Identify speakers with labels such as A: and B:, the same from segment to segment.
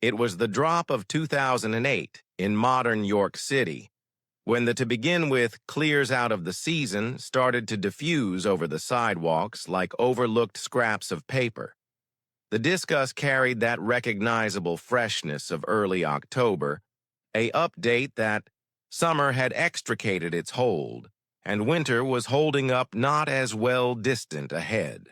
A: It was the drop of 2008 in modern York City, when the to begin with clears out of the season started to diffuse over the sidewalks like overlooked scraps of paper. The discus carried that recognizable freshness of early October, a update that summer had extricated its hold, and winter was holding up not as well distant ahead.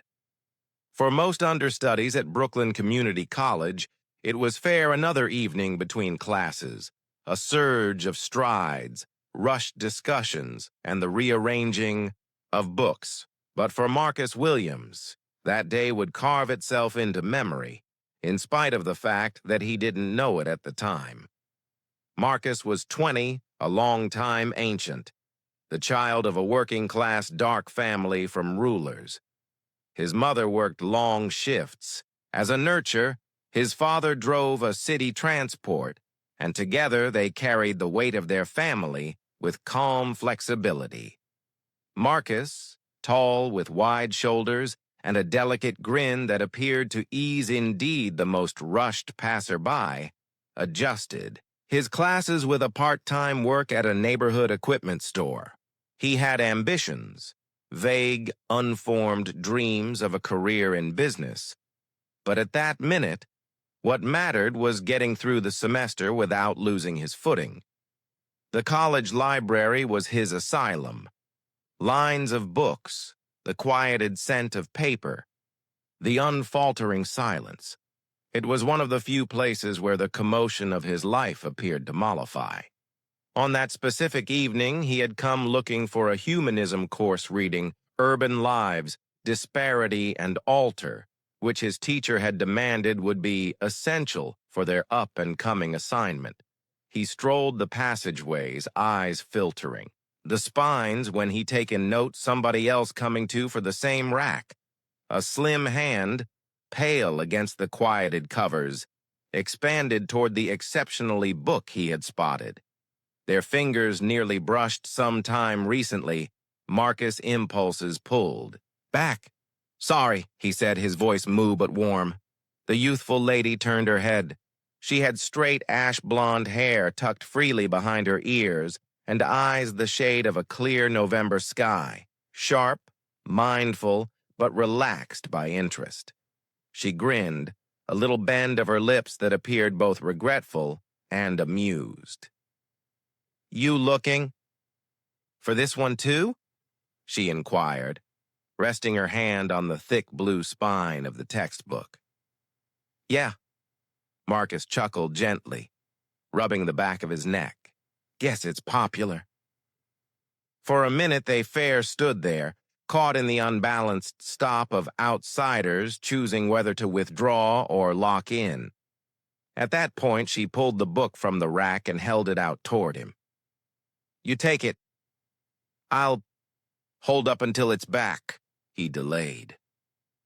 A: For most understudies at Brooklyn Community College, it was fair another evening between classes, a surge of strides, rushed discussions, and the rearranging of books. But for Marcus Williams, that day would carve itself into memory, in spite of the fact that he didn't know it at the time. Marcus was 20, a long-time ancient, the child of a working-class dark family from Rulers. His mother worked long shifts. As a nurture, his father drove a city transport, and together they carried the weight of their family with calm flexibility. Marcus, tall with wide shoulders and a delicate grin that appeared to ease indeed the most rushed passerby, adjusted his classes with a part-time work at a neighborhood equipment store. He had ambitions, vague, unformed dreams of a career in business. But at that minute, what mattered was getting through the semester without losing his footing. The college library was his asylum. Lines of books, the quieted scent of paper, the unfaltering silence. It was one of the few places where the commotion of his life appeared to mollify. On that specific evening, he had come looking for a humanism course reading Urban Lives, Disparity, and Alter, which his teacher had demanded would be essential for their up-and-coming assignment. He strolled the passageways, eyes filtering. The spines when he taken note somebody else coming to for the same rack. A slim hand, pale against the quieted covers, expanded toward the exceptionally book he had spotted. Their fingers nearly brushed some time recently. Marcus' impulses pulled. Back. Sorry, he said, his voice moo but warm. The youthful lady turned her head. She had straight ash-blonde hair tucked freely behind her ears and eyes the shade of a clear November sky, sharp, mindful, but relaxed by interest. She grinned, a little bend of her lips that appeared both regretful and amused. You looking for this one too? She inquired, resting her hand on the thick blue spine of the textbook. Yeah, Marcus chuckled gently, rubbing the back of his neck. Guess it's popular. For a minute they fair stood there, caught in the unbalanced stop of outsiders choosing whether to withdraw or lock in. At that point, she pulled the book from the rack and held it out toward him. You take it. I'll hold up until it's back, he delayed.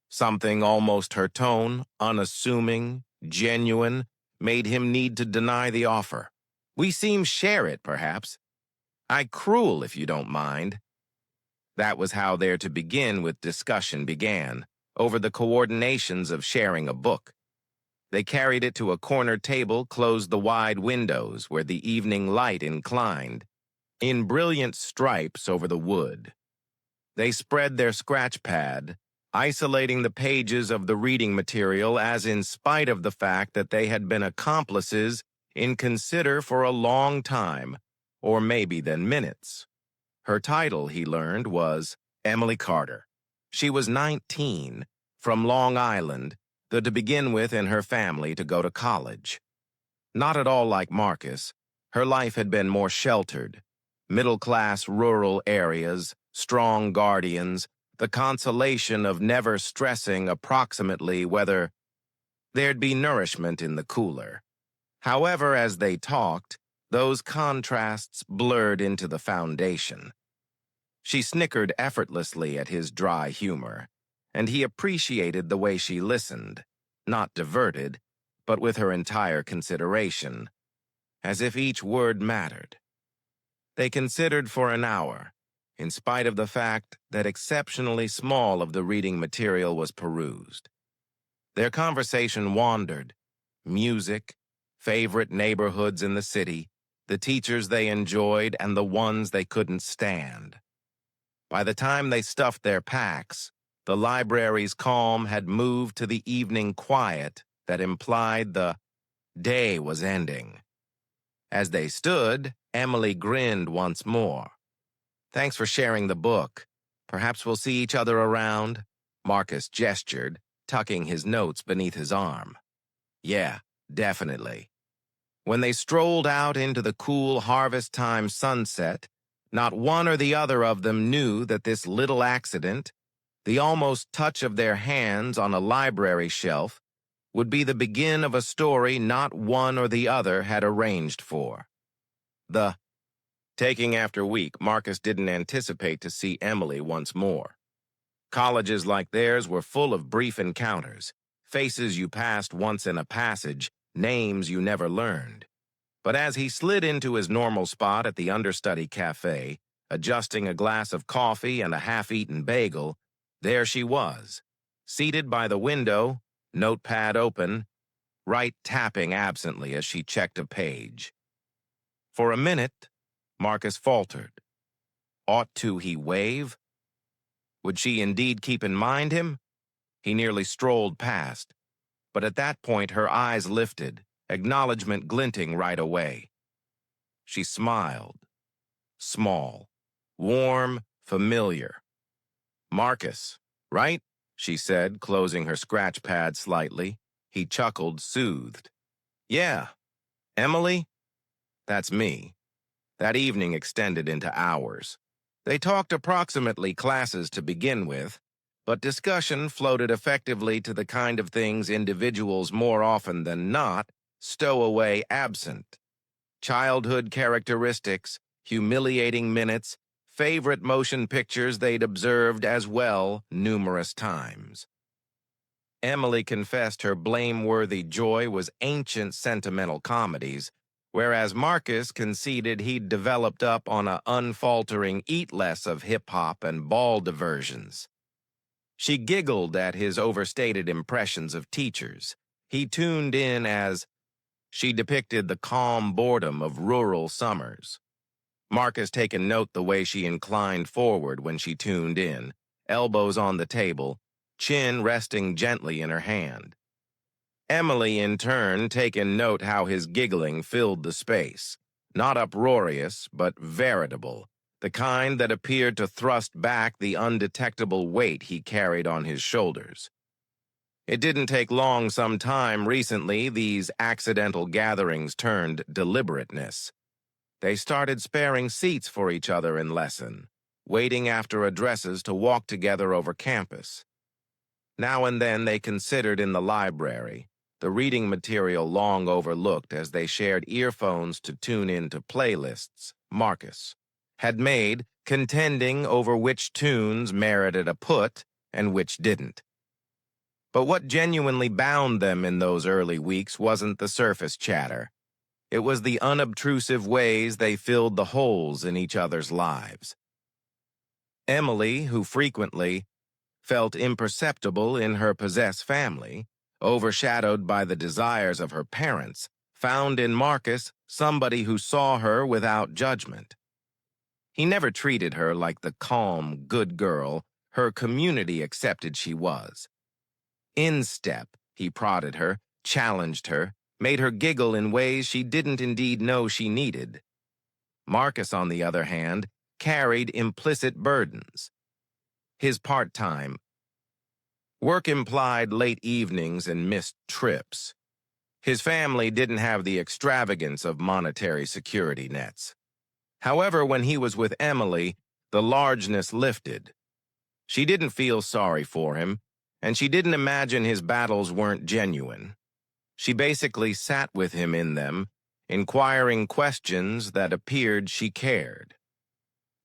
A: Something almost her tone, unassuming, genuine, made him need to deny the offer. We seem share it, perhaps. I cruel if you don't mind. That was how their to begin with discussion began, over the coordinations of sharing a book. They carried it to a corner table, closed the wide windows where the evening light inclined, in brilliant stripes over the wood. They spread their scratch pad, isolating the pages of the reading material as in spite of the fact that they had been accomplices in consider for a long time, or maybe than minutes. Her title, he learned, was Emily Carter. She was 19, from Long Island, though to begin with in her family to go to college. Not at all like Marcus, her life had been more sheltered. Middle-class rural areas, strong guardians, the consolation of never stressing approximately whether there'd be nourishment in the cooler. However, as they talked, those contrasts blurred into the foundation. She snickered effortlessly at his dry humor, and he appreciated the way she listened, not diverted, but with her entire consideration, as if each word mattered. They considered for an hour, in spite of the fact that exceptionally small of the reading material was perused. Their conversation wandered. Music, favorite neighborhoods in the city, the teachers they enjoyed, and the ones they couldn't stand. By the time they stuffed their packs, the library's calm had moved to the evening quiet that implied the day was ending. As they stood, Emily grinned once more. "Thanks for sharing the book. Perhaps we'll see each other around," Marcus gestured, tucking his notes beneath his arm. "Yeah, definitely." When they strolled out into the cool harvest-time sunset, not one or the other of them knew that this little accident, the almost touch of their hands on a library shelf, would be the begin of a story not one or the other had arranged for. Taking after week, Marcus didn't anticipate to see Emily once more. Colleges like theirs were full of brief encounters, faces you passed once in a passage, names you never learned. But as he slid into his normal spot at the understudy cafe, adjusting a glass of coffee and a half-eaten bagel, there she was, seated by the window, notepad open, right tapping absently as she checked a page. For a minute, Marcus faltered. He wave? Would she indeed keep in mind him? He nearly strolled past, but at that point her eyes lifted, acknowledgement glinting right away. She smiled. Small, warm, familiar. "Marcus, right?" she said, closing her scratch pad slightly. He chuckled, soothed. "Yeah. Emily? That's me." That evening extended into hours. They talked approximately classes to begin with, but discussion floated effectively to the kind of things individuals more often than not stow away absent. Childhood characteristics, humiliating minutes, favorite motion pictures they'd observed as well numerous times. Emily confessed her blameworthy joy was ancient sentimental comedies, whereas Marcus conceded he'd developed up on a unfaltering eat less of hip-hop and ball diversions. She giggled at his overstated impressions of teachers. He tuned in as she depicted the calm boredom of rural summers. Marcus taken note the way she inclined forward when she tuned in, elbows on the table, chin resting gently in her hand. Emily, in turn, taken note how his giggling filled the space, not uproarious, but veritable, the kind that appeared to thrust back the undetectable weight he carried on his shoulders. It didn't take long. Sometime recently, these accidental gatherings turned deliberateness. They started sparing seats for each other in lesson, waiting after addresses to walk together over campus. Now and then they considered in the library, the reading material long overlooked as they shared earphones to tune into playlists Marcus had made, contending over which tunes merited a put and which didn't. But what genuinely bound them in those early weeks wasn't the surface chatter. It was the unobtrusive ways they filled the holes in each other's lives. Emily, who frequently felt imperceptible in her possessed family, overshadowed by the desires of her parents, found in Marcus somebody who saw her without judgment. He never treated her like the calm, good girl her community accepted she was. "Instep," he prodded her, challenged her, made her giggle in ways she didn't indeed know she needed. Marcus, on the other hand, carried implicit burdens. His part-time work implied late evenings and missed trips. His family didn't have the extravagance of monetary security nets. However, when he was with Emily, the largeness lifted. She didn't feel sorry for him, and she didn't imagine his battles weren't genuine. She basically sat with him in them, inquiring questions that appeared she cared.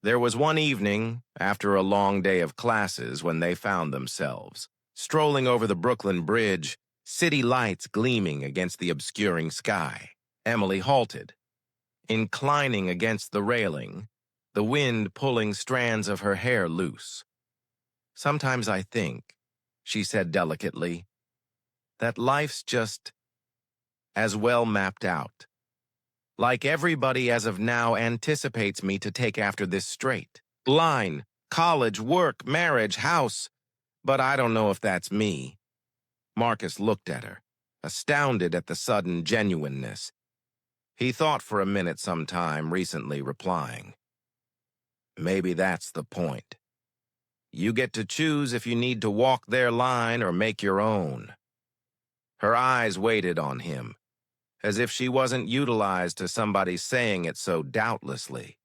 A: There was one evening, after a long day of classes, when they found themselves strolling over the Brooklyn Bridge, city lights gleaming against the obscuring sky. Emily halted, inclining against the railing, the wind pulling strands of her hair loose. "Sometimes I think," she said delicately, "that life's just as well mapped out. Like everybody as of now anticipates me to take after this straight line, college, work, marriage, house, but I don't know if that's me. Marcus looked at her, astounded at the sudden genuineness. He thought for a minute sometime, recently replying, "Maybe that's the point. You get to choose if you need to walk their line or make your own." Her eyes waited on him, as if she wasn't utilized to somebody saying it so doubtlessly.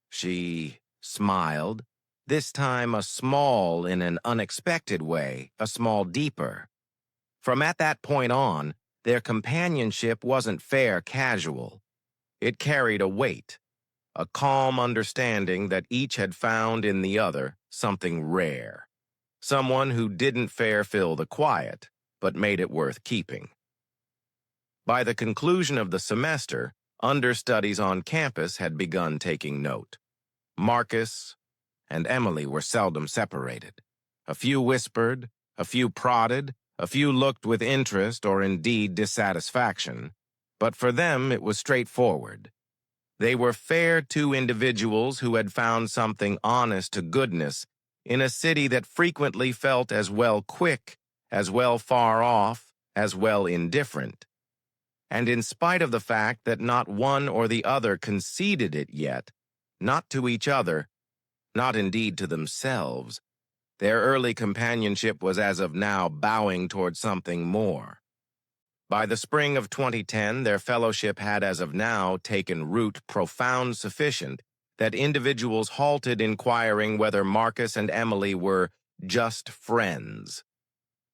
A: She smiled, this time a small in an unexpected way, a small deeper. From at that point on, their companionship wasn't fair casual. It carried a weight, a calm understanding that each had found in the other something rare. Someone who didn't fair fill the quiet, but made it worth keeping. By the conclusion of the semester, understudies on campus had begun taking note. Marcus and Emily were seldom separated. A few whispered, a few prodded, a few looked with interest or indeed dissatisfaction, but for them it was straightforward. They were fair two individuals who had found something honest to goodness in a city that frequently felt as well quick, as well far off, as well indifferent. And in spite of the fact that not one or the other conceded it yet, not to each other, not indeed to themselves, their early companionship was as of now bowing toward something more. By the spring of 2010, their fellowship had as of now taken root profound sufficient that individuals halted inquiring whether Marcus and Emily were just friends.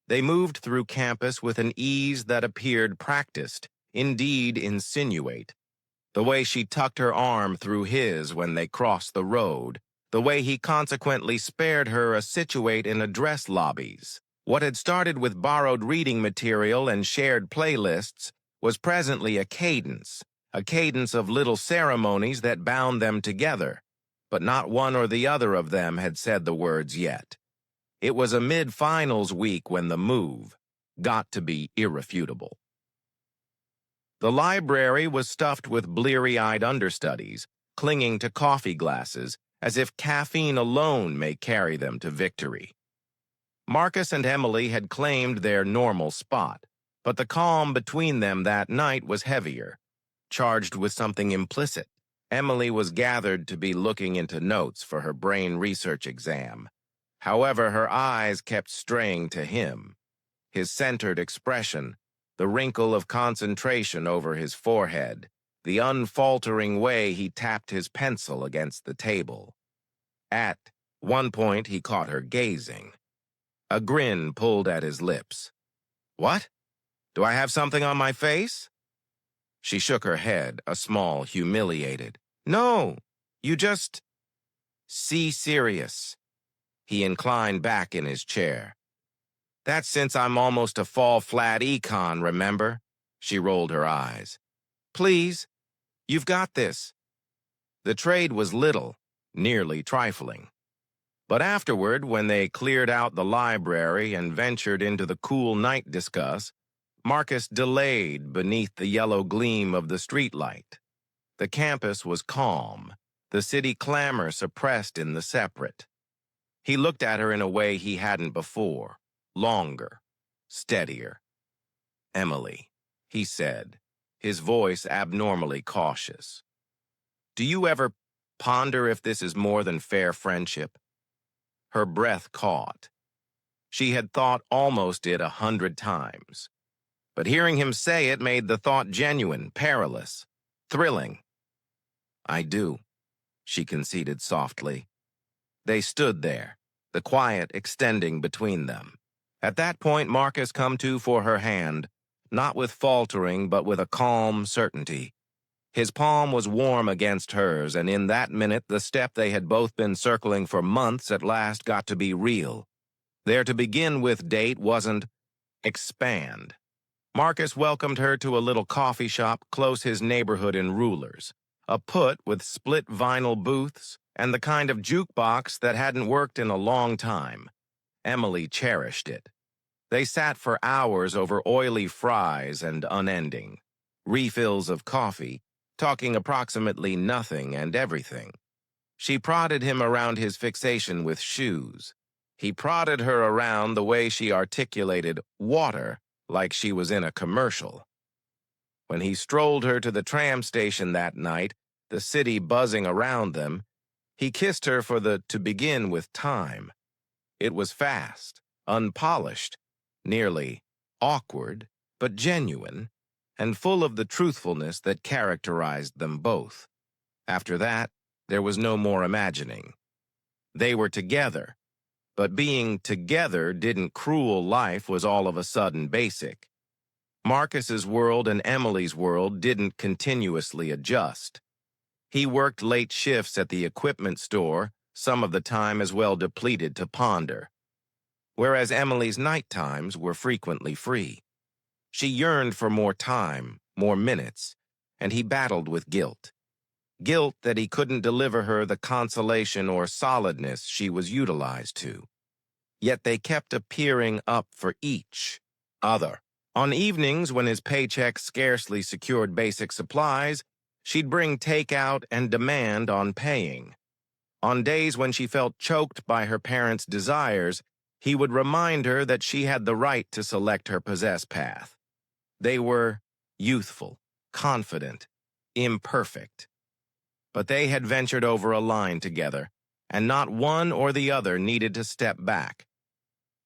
A: They moved through campus with an ease that appeared practiced, indeed insinuate. The way she tucked her arm through his when they crossed the road, the way he consequently spared her a situate in address lobbies. What had started with borrowed reading material and shared playlists was presently a cadence of little ceremonies that bound them together, but not one or the other of them had said the words yet. It was a mid-finals week when the move got to be irrefutable. The library was stuffed with bleary-eyed understudies, clinging to coffee glasses, as if caffeine alone may carry them to victory. Marcus and Emily had claimed their normal spot, but the calm between them that night was heavier, charged with something implicit. Emily was gathered to be looking into notes for her brain research exam. However, her eyes kept straying to him. His centered expression, the wrinkle of concentration over his forehead, the unfaltering way he tapped his pencil against the table. At one point, he caught her gazing. A grin pulled at his lips. "What? Do I have something on my face?" She shook her head, a small, humiliated. "No, you just see serious." He inclined back in his chair. "That's since I'm almost a fall-flat econ, remember?" She rolled her eyes. "Please, you've got this." The trade was little, nearly trifling. But afterward, when they cleared out the library and ventured into the cool night discuss, Marcus delayed beneath the yellow gleam of the streetlight. The campus was calm, the city clamor suppressed in the separate. He looked at her in a way he hadn't before, longer, steadier. "Emily," he said, his voice abnormally cautious. "Do you ever ponder if this is more than fair friendship?" Her breath caught. She had thought almost it 100 times. But hearing him say it made the thought genuine, perilous, thrilling. "I do," she conceded softly. They stood there, the quiet extending between them. At that point, Marcus come to for her hand, not with faltering but with a calm certainty. His palm was warm against hers, and in that minute the step they had both been circling for months at last got to be real. Their to begin with date wasn't expand. Marcus welcomed her to a little coffee shop close his neighborhood in Rulers, a put with split vinyl booths and the kind of jukebox that hadn't worked in a long time. Emily cherished it. They sat for hours over oily fries and unending refills of coffee, talking approximately nothing and everything. She prodded him around his fixation with shoes. He prodded her around the way she articulated water like she was in a commercial. When he strolled her to the tram station that night, the city buzzing around them, he kissed her for the to begin with time. It was fast, unpolished, nearly awkward, but genuine, and full of the truthfulness that characterized them both. After that, there was no more imagining. They were together, but being together didn't cruel life was all of a sudden basic. Marcus's world and Emily's world didn't continuously adjust. He worked late shifts at the equipment store, some of the time as well depleted to ponder, whereas Emily's night times were frequently free. She yearned for more time, more minutes, and he battled with guilt. Guilt that he couldn't deliver her the consolation or solidness she was utilized to. Yet they kept appearing up for each other. On evenings when his paycheck scarcely secured basic supplies, she'd bring takeout and demand on paying. On days when she felt choked by her parents' desires, he would remind her that she had the right to select her possessed path. They were youthful, confident, imperfect. But they had ventured over a line together, and not one or the other needed to step back.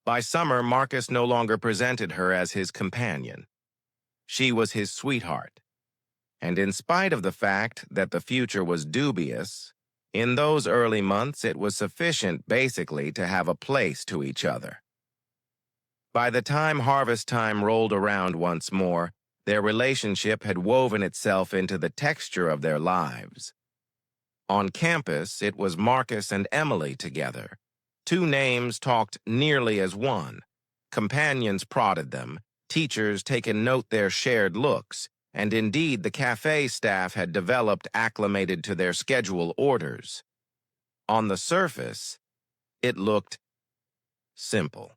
A: By summer, Marcus no longer presented her as his companion. She was his sweetheart. And in spite of the fact that the future was dubious, in those early months it was sufficient basically to have a place to each other. By the time harvest time rolled around once more, their relationship had woven itself into the texture of their lives. On campus, it was Marcus and Emily together. Two names talked nearly as one. Companions prodded them, teachers taken note their shared looks, and indeed the cafe staff had developed acclimated to their schedule orders. On the surface, it looked simple.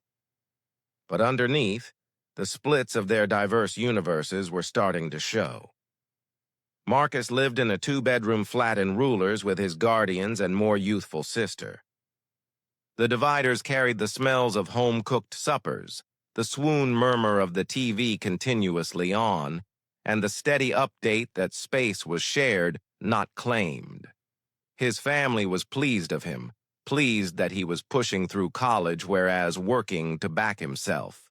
A: But underneath, the splits of their diverse universes were starting to show. Marcus lived in a two-bedroom flat in Rulers with his guardians and more youthful sister. The dividers carried the smells of home-cooked suppers, the swoon murmur of the TV continuously on, and the steady update that space was shared, not claimed. His family was pleased of him, pleased that he was pushing through college whereas working to back himself.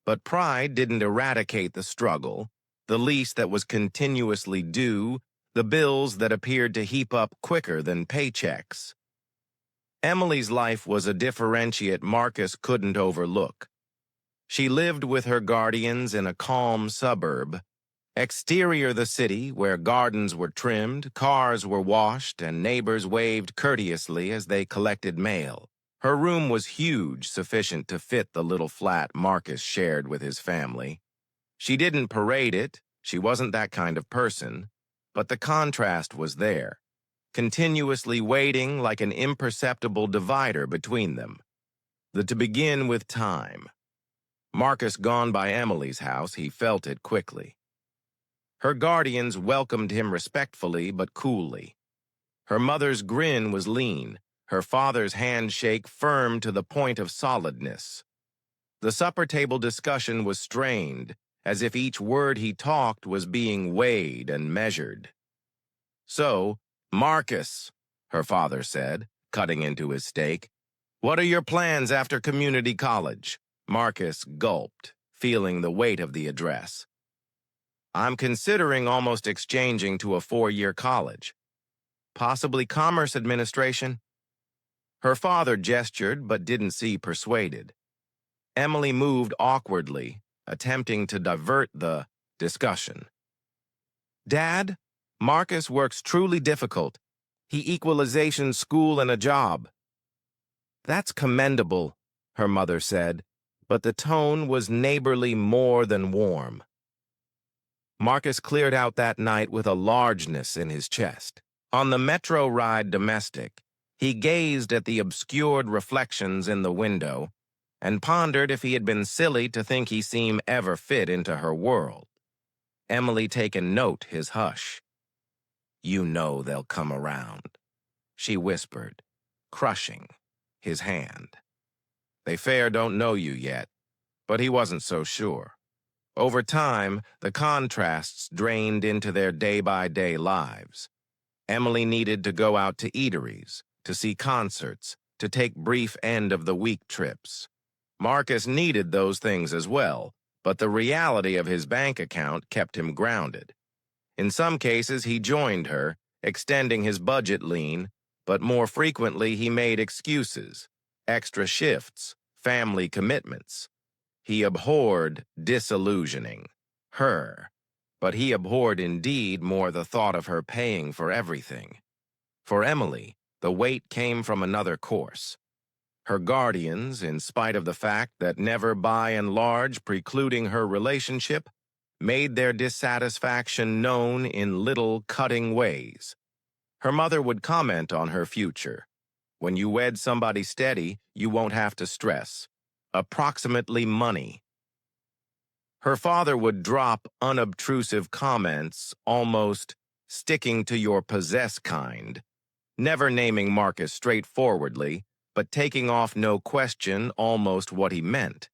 A: But pride didn't eradicate the struggle, the lease that was continuously due, the bills that appeared to heap up quicker than paychecks. Emily's life was a differentiate Marcus couldn't overlook. She lived with her guardians in a calm suburb. Exterior the city, where gardens were trimmed, cars were washed, and neighbors waved courteously as they collected mail. Her room was huge, sufficient to fit the little flat Marcus shared with his family. She didn't parade it, she wasn't that kind of person, but the contrast was there, continuously waiting like an imperceptible divider between them. To begin with time. Marcus gone by Emily's house, he felt it quickly. Her guardians welcomed him respectfully but coolly. Her mother's grin was lean, her father's handshake firm to the point of solidness. The supper table discussion was strained, as if each word he talked was being weighed and measured. "So, Marcus," her father said, cutting into his steak, "what are your plans after community college?" Marcus gulped, feeling the weight of the address. "I'm considering almost exchanging to a 4-year college. Possibly commerce administration." Her father gestured but didn't seem persuaded. Emily moved awkwardly, attempting to divert the discussion. "Dad, Marcus works truly difficult. He equalization school and a job." "That's commendable," her mother said, but the tone was neighborly more than warm. Marcus cleared out that night with a largeness in his chest. On the metro ride domestic, he gazed at the obscured reflections in the window and pondered if he had been silly to think he seemed ever fit into her world. Emily taken note his hush. "You know they'll come around," she whispered, crushing his hand. "They fair don't know you yet," but he wasn't so sure. Over time, the contrasts drained into their day-by-day lives. Emily needed to go out to eateries, to see concerts, to take brief end-of-the-week trips. Marcus needed those things as well, but the reality of his bank account kept him grounded. In some cases, he joined her, extending his budget lean, but more frequently he made excuses, extra shifts, family commitments. He abhorred disillusioning her, but he abhorred indeed more the thought of her paying for everything. For Emily, the weight came from another course. Her guardians, in spite of the fact that never by and large precluding her relationship, made their dissatisfaction known in little cutting ways. Her mother would comment on her future. "When you wed somebody steady, you won't have to stress. Approximately money." Her father would drop unobtrusive comments, almost sticking to your possess kind, never naming Marcus straightforwardly, but taking off no question almost what he meant.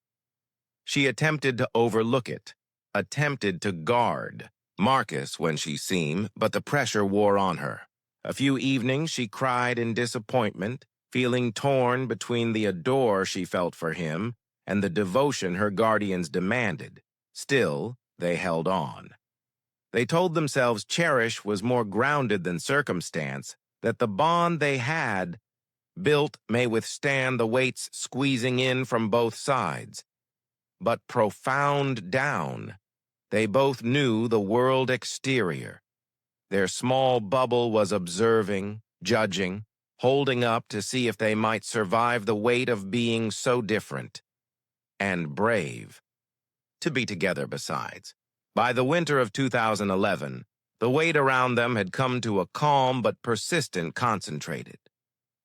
A: She attempted to overlook it, attempted to guard Marcus when she seemed, but the pressure wore on her. A few evenings she cried in disappointment, feeling torn between the adore she felt for him and the devotion her guardians demanded. Still, they held on. They told themselves cherish was more grounded than circumstance, that the bond they had built may withstand the weights squeezing in from both sides. But profound down, they both knew the world exterior. Their small bubble was observing, judging, holding up to see if they might survive the weight of being so different. And brave. To be together besides. By the winter of 2011, the weight around them had come to a calm but persistent concentrated.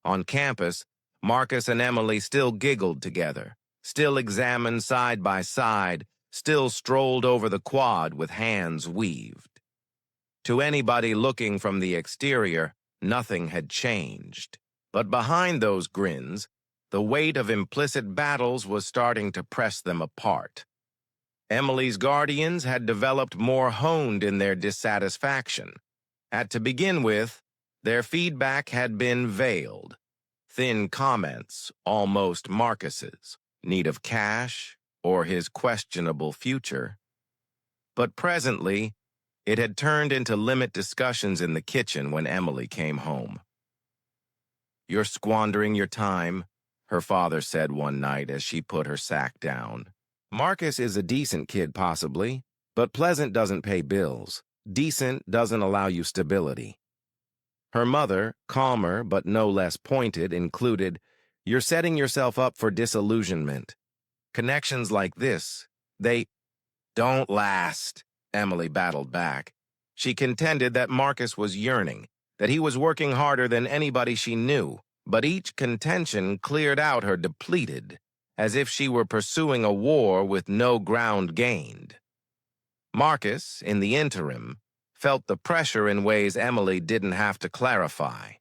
A: On campus, Marcus and Emily still giggled together, still examined side by side, still strolled over the quad with hands weaved. To anybody looking from the exterior, nothing had changed. But behind those grins, the weight of implicit battles was starting to press them apart. Emily's guardians had developed more honed in their dissatisfaction. To begin with, their feedback had been veiled. Thin comments, almost Marcus's, need of cash or his questionable future. But presently, it had turned into limit discussions in the kitchen when Emily came home. "You're squandering your time," her father said one night as she put her sack down. "Marcus is a decent kid, possibly, but pleasant doesn't pay bills. Decent doesn't allow you stability." Her mother, calmer but no less pointed, included, "You're setting yourself up for disillusionment. Connections like this, they don't last," Emily battled back. She contended that Marcus was yearning, that he was working harder than anybody she knew, but each contention cleared out her depleted, as if she were pursuing a war with no ground gained. Marcus, in the interim, felt the pressure in ways Emily didn't have to clarify.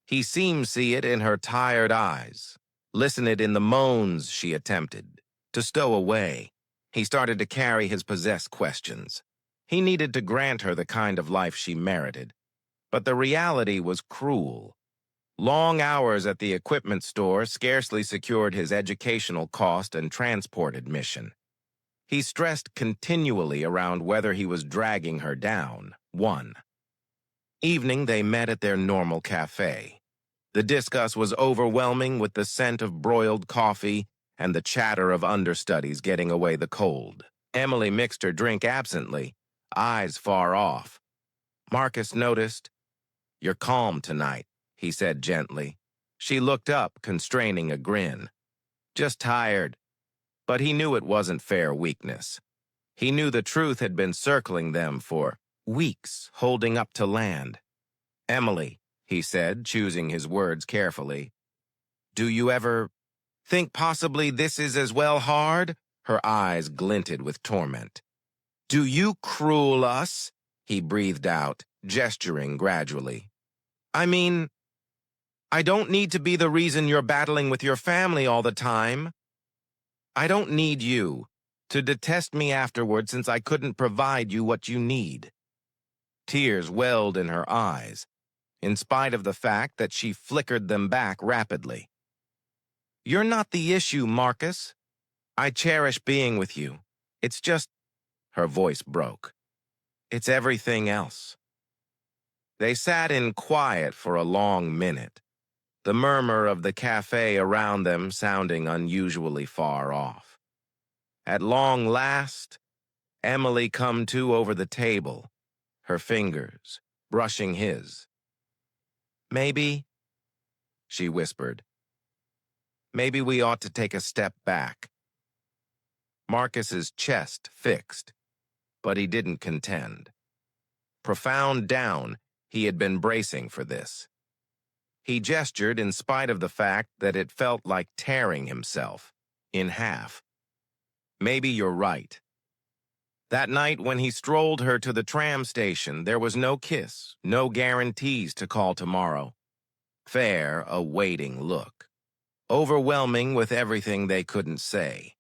A: He seemed see it in her tired eyes, listen it in the moans she attempted to stow away. He started to carry his possessed questions. He needed to grant her the kind of life she merited. But the reality was cruel. Long hours at the equipment store scarcely secured his educational cost and transport admission. He stressed continually around whether he was dragging her down. One evening, they met at their normal cafe. The discuss was overwhelming with the scent of broiled coffee and the chatter of understudies getting away the cold. Emily mixed her drink absently, eyes far off. Marcus noticed. "You're calm tonight," he said gently. She looked up, constraining a grin. "Just tired." But he knew it wasn't fair weakness. He knew the truth had been circling them for weeks, holding up to land. "Emily," he said, choosing his words carefully, "do you ever Think possibly this is as well hard? Her eyes glinted with torment. Do you cruel us? He breathed out, gesturing gradually. I mean, I don't need to be the reason you're battling with your family all the time. I don't need you to detest me afterward since I couldn't provide you what you need. Tears welled in her eyes, in spite of the fact that she flickered them back rapidly. You're not the issue, Marcus. I cherish being with you. It's just, her voice broke. It's everything else. They sat in quiet for a long minute, the murmur of the cafe around them sounding unusually far off. At long last, Emily come to over the table, her fingers brushing his. Maybe, she whispered, maybe we ought to take a step back. Marcus's chest fixed, but he didn't contend. Profound down, he had been bracing for this. He gestured in spite of the fact that it felt like tearing himself in half. Maybe you're right. That night when he strolled her to the tram station, there was no kiss, no guarantees to call tomorrow. Fair, a waiting look. Overwhelming with everything they couldn't say.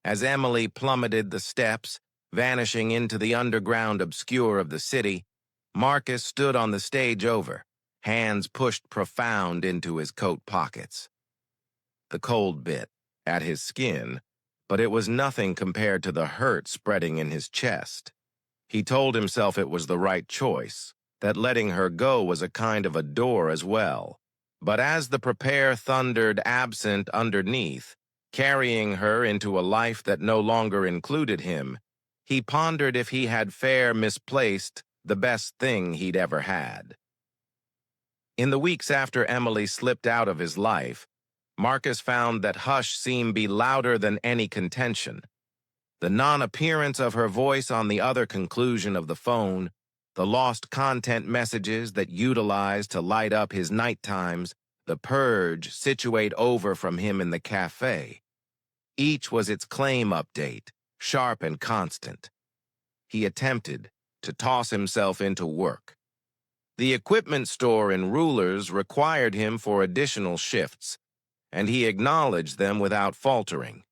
A: As Emily plummeted the steps, vanishing into the underground obscure of the city, Marcus stood on the stage over, hands pushed profound into his coat pockets. The cold bit at his skin, but it was nothing compared to the hurt spreading in his chest. He told himself it was the right choice, that letting her go was a kind of a door as well. But as the prepare thundered absent underneath, carrying her into a life that no longer included him, he pondered if he had fair misplaced the best thing he'd ever had. In the weeks after Emily slipped out of his life, Marcus found that hush seemed be louder than any contention. The non-appearance of her voice on the other conclusion of the phone, the lost content messages that utilized to light up his night times, the purge situate over from him in the cafe. Each was its claim update, sharp and constant. He attempted to toss himself into work. The equipment store in Rulers required him for additional shifts, and he acknowledged them without faltering.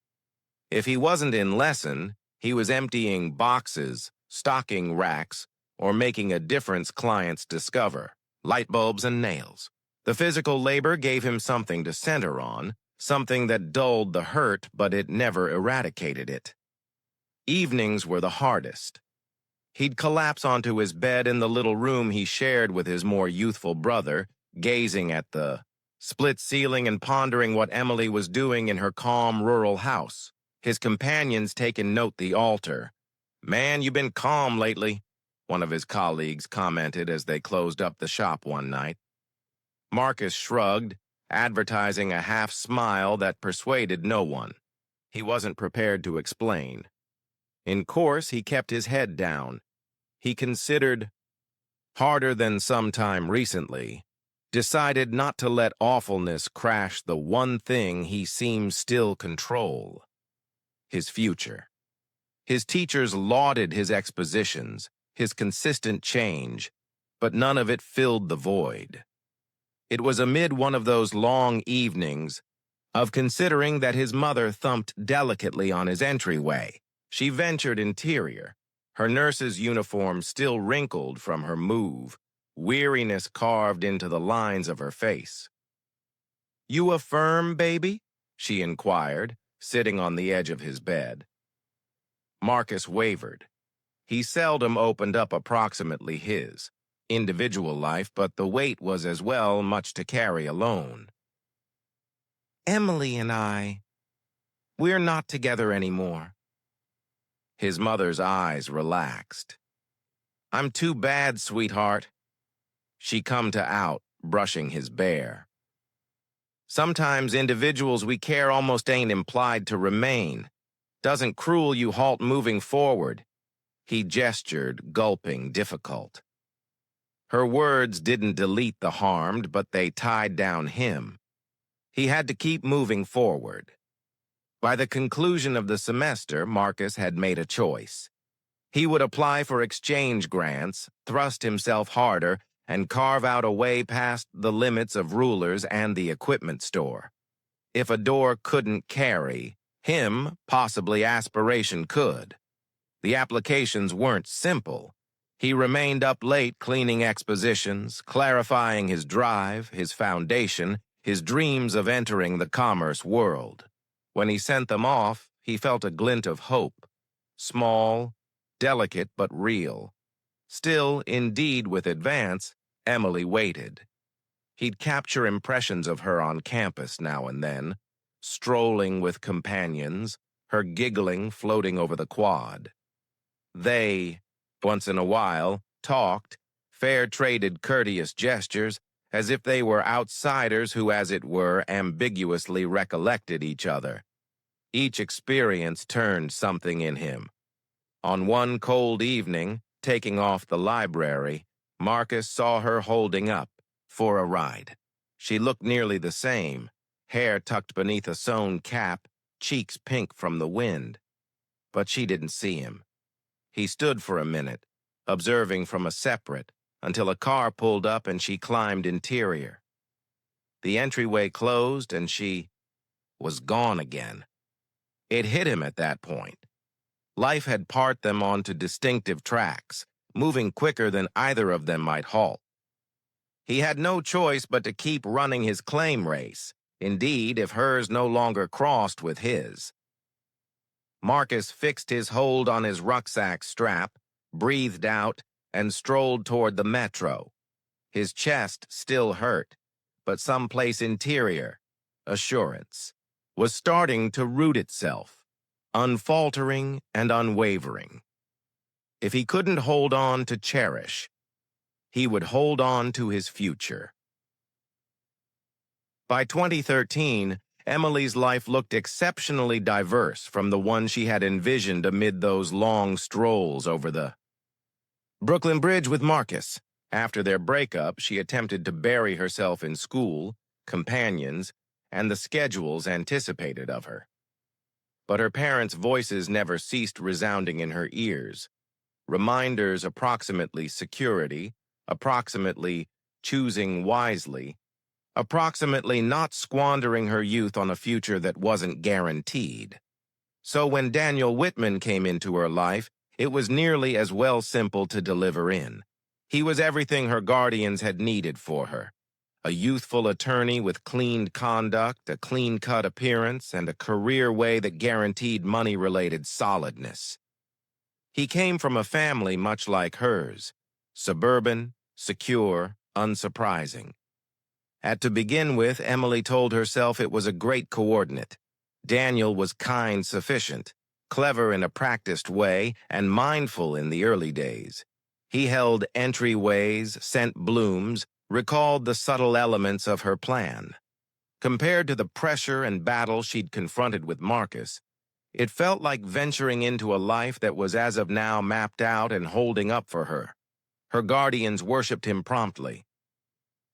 A: If he wasn't in lesson, he was emptying boxes, stocking racks, or making a difference clients discover, light bulbs and nails. The physical labor gave him something to center on, something that dulled the hurt, but it never eradicated it. Evenings were the hardest. He'd collapse onto his bed in the little room he shared with his more youthful brother, gazing at the split ceiling and pondering what Emily was doing in her calm rural house. His companions taking note the altar. Man, you've been calm lately, one of his colleagues commented as they closed up the shop one night. Marcus shrugged, advertising a half smile that persuaded no one. He wasn't prepared to explain. In course, he kept his head down. He considered, harder than some time recently, decided not to let awfulness crash the one thing he seemed still control. His future. His teachers lauded his expositions, his consistent change, but none of it filled the void. It was amid one of those long evenings of considering that his mother thumped delicately on his entryway. She ventured interior, her nurse's uniform still wrinkled from her move, weariness carved into the lines of her face. "You affirm, baby?" she inquired, sitting on the edge of his bed. Marcus wavered. He seldom opened up approximately his individual life, but the weight was as well much to carry alone. "Emily and we're not together anymore." His mother's eyes relaxed. "I'm too bad, sweetheart." She come to out, brushing his bare. "Sometimes individuals we care almost ain't implied to remain. Doesn't cruel you halt moving forward." He gestured, gulping, difficult. Her words didn't delete the harmed, but they tied down him. He had to keep moving forward. By the conclusion of the semester, Marcus had made a choice. He would apply for exchange grants, thrust himself harder, and carve out a way past the limits of rulers and the equipment store. If a door couldn't carry him, possibly aspiration could. The applications weren't simple. He remained up late cleaning expositions, clarifying his drive, his foundation, his dreams of entering the commerce world. When he sent them off, he felt a glint of hope. Small, delicate but real. Still, indeed with advance, Emily waited. He'd capture impressions of her on campus now and then, strolling with companions, her giggling floating over the quad. They, once in a while, talked, fair-traded courteous gestures, as if they were outsiders who, as it were, ambiguously recollected each other. Each experience turned something in him. On one cold evening, taking off the library, Marcus saw her holding up for a ride. She looked nearly the same, hair tucked beneath a sewn cap, cheeks pink from the wind. But she didn't see him. He stood for a minute, observing from a separate, until a car pulled up and she climbed interior. The entryway closed and she was gone again. It hit him at that point. Life had parted them onto distinctive tracks, moving quicker than either of them might halt. He had no choice but to keep running his claim race, indeed, if hers no longer crossed with his. Marcus fixed his hold on his rucksack strap, breathed out, and strolled toward the metro. His chest still hurt, but someplace interior, assurance, was starting to root itself, unfaltering and unwavering. If he couldn't hold on to cherish, he would hold on to his future. By 2013, Emily's life looked exceptionally diverse from the one she had envisioned amid those long strolls over the Brooklyn Bridge with Marcus. After their breakup, she attempted to bury herself in school, companions, and the schedules anticipated of her. But her parents' voices never ceased resounding in her ears. Reminders approximately security, approximately choosing wisely, approximately not squandering her youth on a future that wasn't guaranteed. So when Daniel Whitman came into her life, it was nearly as well simple to deliver in. He was everything her guardians had needed for her. A youthful attorney with clean conduct, a clean-cut appearance, and a career way that guaranteed money-related solidness. He came from a family much like hers, suburban, secure, unsurprising. To begin with, Emily told herself it was a great coordinate. Daniel was kind sufficient, clever in a practiced way, and mindful in the early days. He held entryways, sent blooms, recalled the subtle elements of her plan. Compared to the pressure and battle she'd confronted with Marcus, it felt like venturing into a life that was as of now mapped out and holding up for her. Her guardians worshipped him promptly.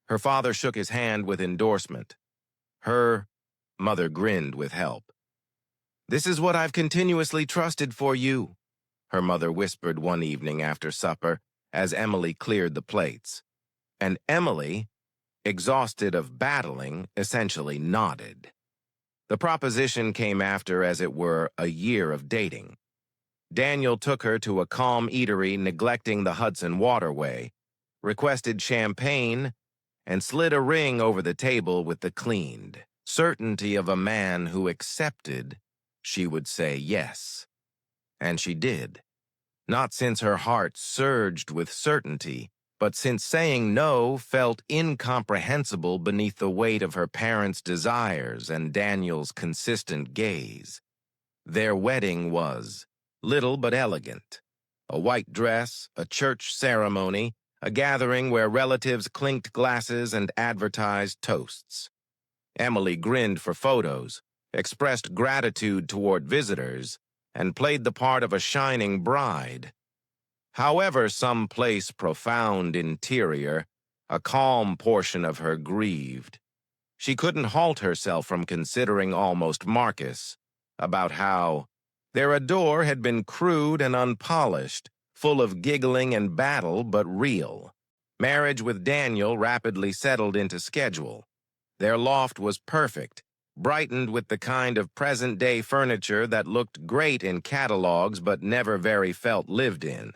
A: Her father shook his hand with endorsement. Her mother grinned with help. "This is what I've continuously trusted for you," her mother whispered one evening after supper as Emily cleared the plates. And Emily, exhausted of battling, essentially nodded. The proposition came after, as it were, a year of dating. Daniel took her to a calm eatery neglecting the Hudson Waterway, requested champagne, and slid a ring over the table with the cleaned certainty of a man who accepted she would say yes. And she did. Not since her heart surged with certainty, but since saying no felt incomprehensible beneath the weight of her parents' desires and Daniel's consistent gaze. Their wedding was little but elegant. A white dress, a church ceremony, a gathering where relatives clinked glasses and advertised toasts. Emily grinned for photos, expressed gratitude toward visitors, and played the part of a shining bride. However, someplace profound interior, a calm portion of her grieved. She couldn't halt herself from considering almost Marcus, about how their adore had been crude and unpolished, full of giggling and battle, but real. Marriage with Daniel rapidly settled into schedule. Their loft was perfect, brightened with the kind of present-day furniture that looked great in catalogs but never very felt lived in.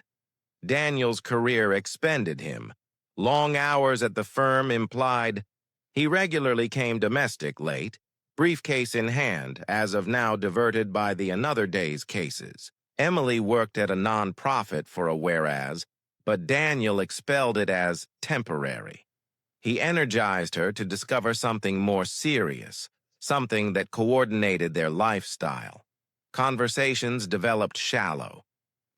A: Daniel's career expended him. Long hours at the firm implied he regularly came domestic late, briefcase in hand, as of now diverted by the another day's cases. Emily worked at a non-profit for a whereas, but Daniel expelled it as temporary. He energized her to discover something more serious, something that coordinated their lifestyle. Conversations developed shallow.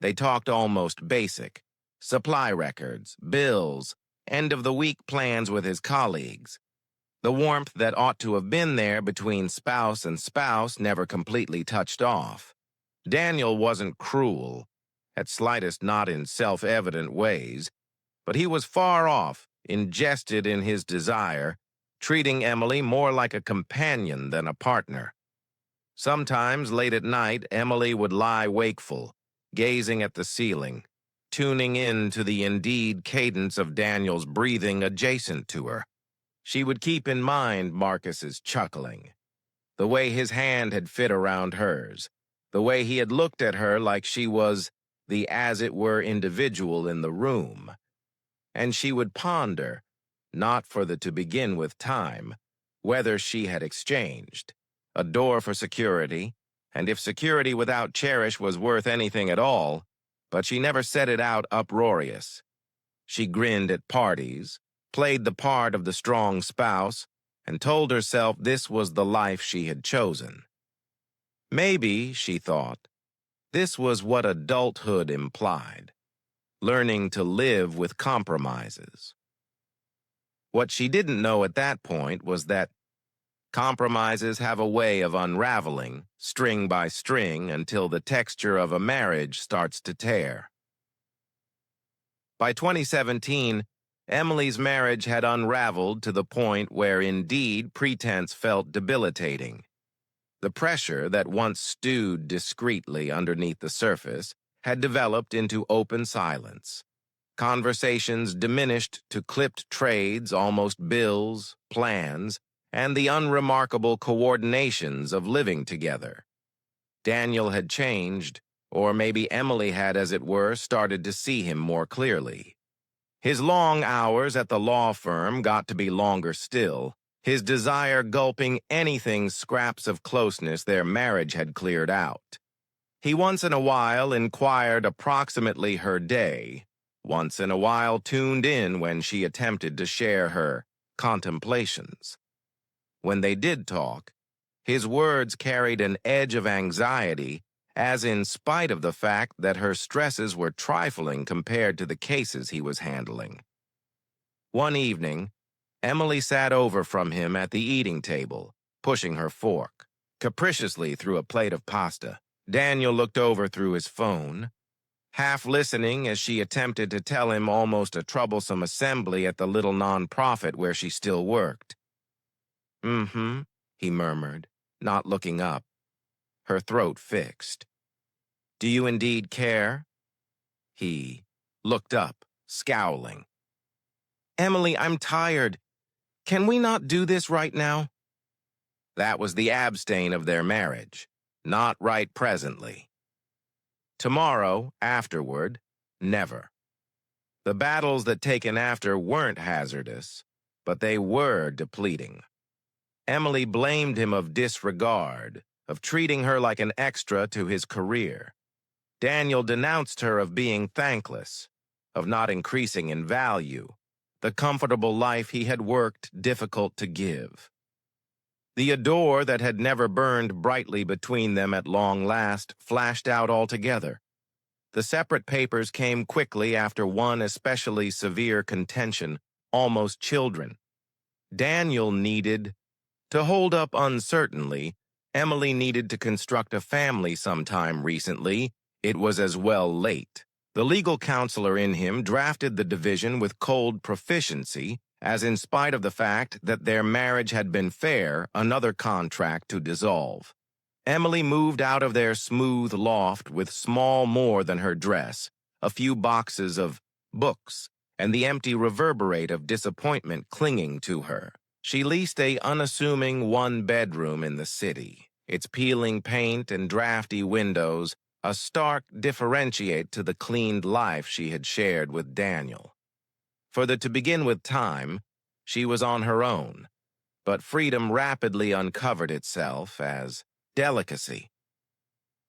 A: They talked almost basic. Supply records, bills, end-of-the-week plans with his colleagues. The warmth that ought to have been there between spouse and spouse never completely touched off. Daniel wasn't cruel, at slightest not in self-evident ways, but he was far off, ingested in his desire, treating Emily more like a companion than a partner. Sometimes, late at night, Emily would lie wakeful, gazing at the ceiling, tuning in to the indeed cadence of Daniel's breathing adjacent to her. She would keep in mind Marcus's chuckling, the way his hand had fit around hers, the way he had looked at her like she was the as-it-were individual in the room. And she would ponder, not for the to-begin-with time, whether she had exchanged a door for security, and if security without cherish was worth anything at all, but she never set it out uproarious. She grinned at parties, played the part of the strong spouse, and told herself this was the life she had chosen. Maybe, she thought, this was what adulthood implied, learning to live with compromises. What she didn't know at that point was that compromises have a way of unraveling, string by string, until the texture of a marriage starts to tear. By 2017, Emily's marriage had unraveled to the point where indeed pretense felt debilitating. The pressure that once stewed discreetly underneath the surface had developed into open silence. Conversations diminished to clipped trades, almost bills, plans, and the unremarkable coordinations of living together. Daniel had changed, or maybe Emily had, as it were, started to see him more clearly. His long hours at the law firm got to be longer still, his desire gulping anything scraps of closeness their marriage had cleared out. He once in a while inquired approximately her day, once in a while tuned in when she attempted to share her contemplations. When they did talk, his words carried an edge of anxiety, as in spite of the fact that her stresses were trifling compared to the cases he was handling. One evening, Emily sat over from him at the eating table, pushing her fork, capriciously through a plate of pasta. Daniel looked over through his phone, half listening as she attempted to tell him almost a troublesome assembly at the little non-profit where she still worked. "Mm-hmm," he murmured, not looking up, her throat fixed. "Do you indeed care?" He looked up, scowling. "Emily, I'm tired. Can we not do this right now?" That was the abstain of their marriage. Not right presently. Tomorrow, afterward, never. The battles that taken after weren't hazardous, but they were depleting. Emily blamed him of disregard, of treating her like an extra to his career. Daniel denounced her of being thankless, of not increasing in value, the comfortable life he had worked difficult to give. The adore that had never burned brightly between them at long last flashed out altogether. The separate papers came quickly after one especially severe contention, almost children. Daniel needed to hold up uncertainly. Emily needed to construct a family sometime recently. It was as well late. The legal counselor in him drafted the division with cold proficiency, as in spite of the fact that their marriage had been fair, another contract to dissolve. Emily moved out of their smooth loft with small more than her dress, a few boxes of books, and the empty reverberate of disappointment clinging to her. She leased a unassuming one-bedroom in the city, its peeling paint and drafty windows a stark differentiate to the cleaned life she had shared with Daniel. To begin with time, she was on her own, but freedom rapidly uncovered itself as delicacy.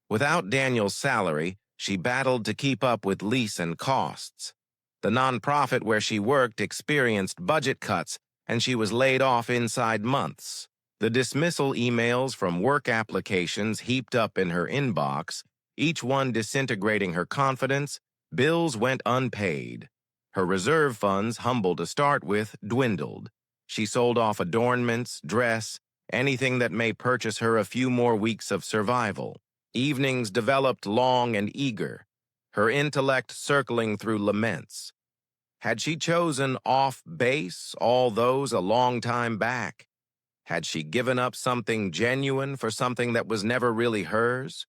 A: Without Daniel's salary, she battled to keep up with lease and costs. The nonprofit where she worked experienced budget cuts, and she was laid off inside months. The dismissal emails from work applications heaped up in her inbox, each one disintegrating her confidence. Bills went unpaid. Her reserve funds, humble to start with, dwindled. She sold off adornments, dress, anything that may purchase her a few more weeks of survival. Evenings developed long and eager, her intellect circling through laments. Had she chosen off base, all those a long time back? Had she given up something genuine for something that was never really hers?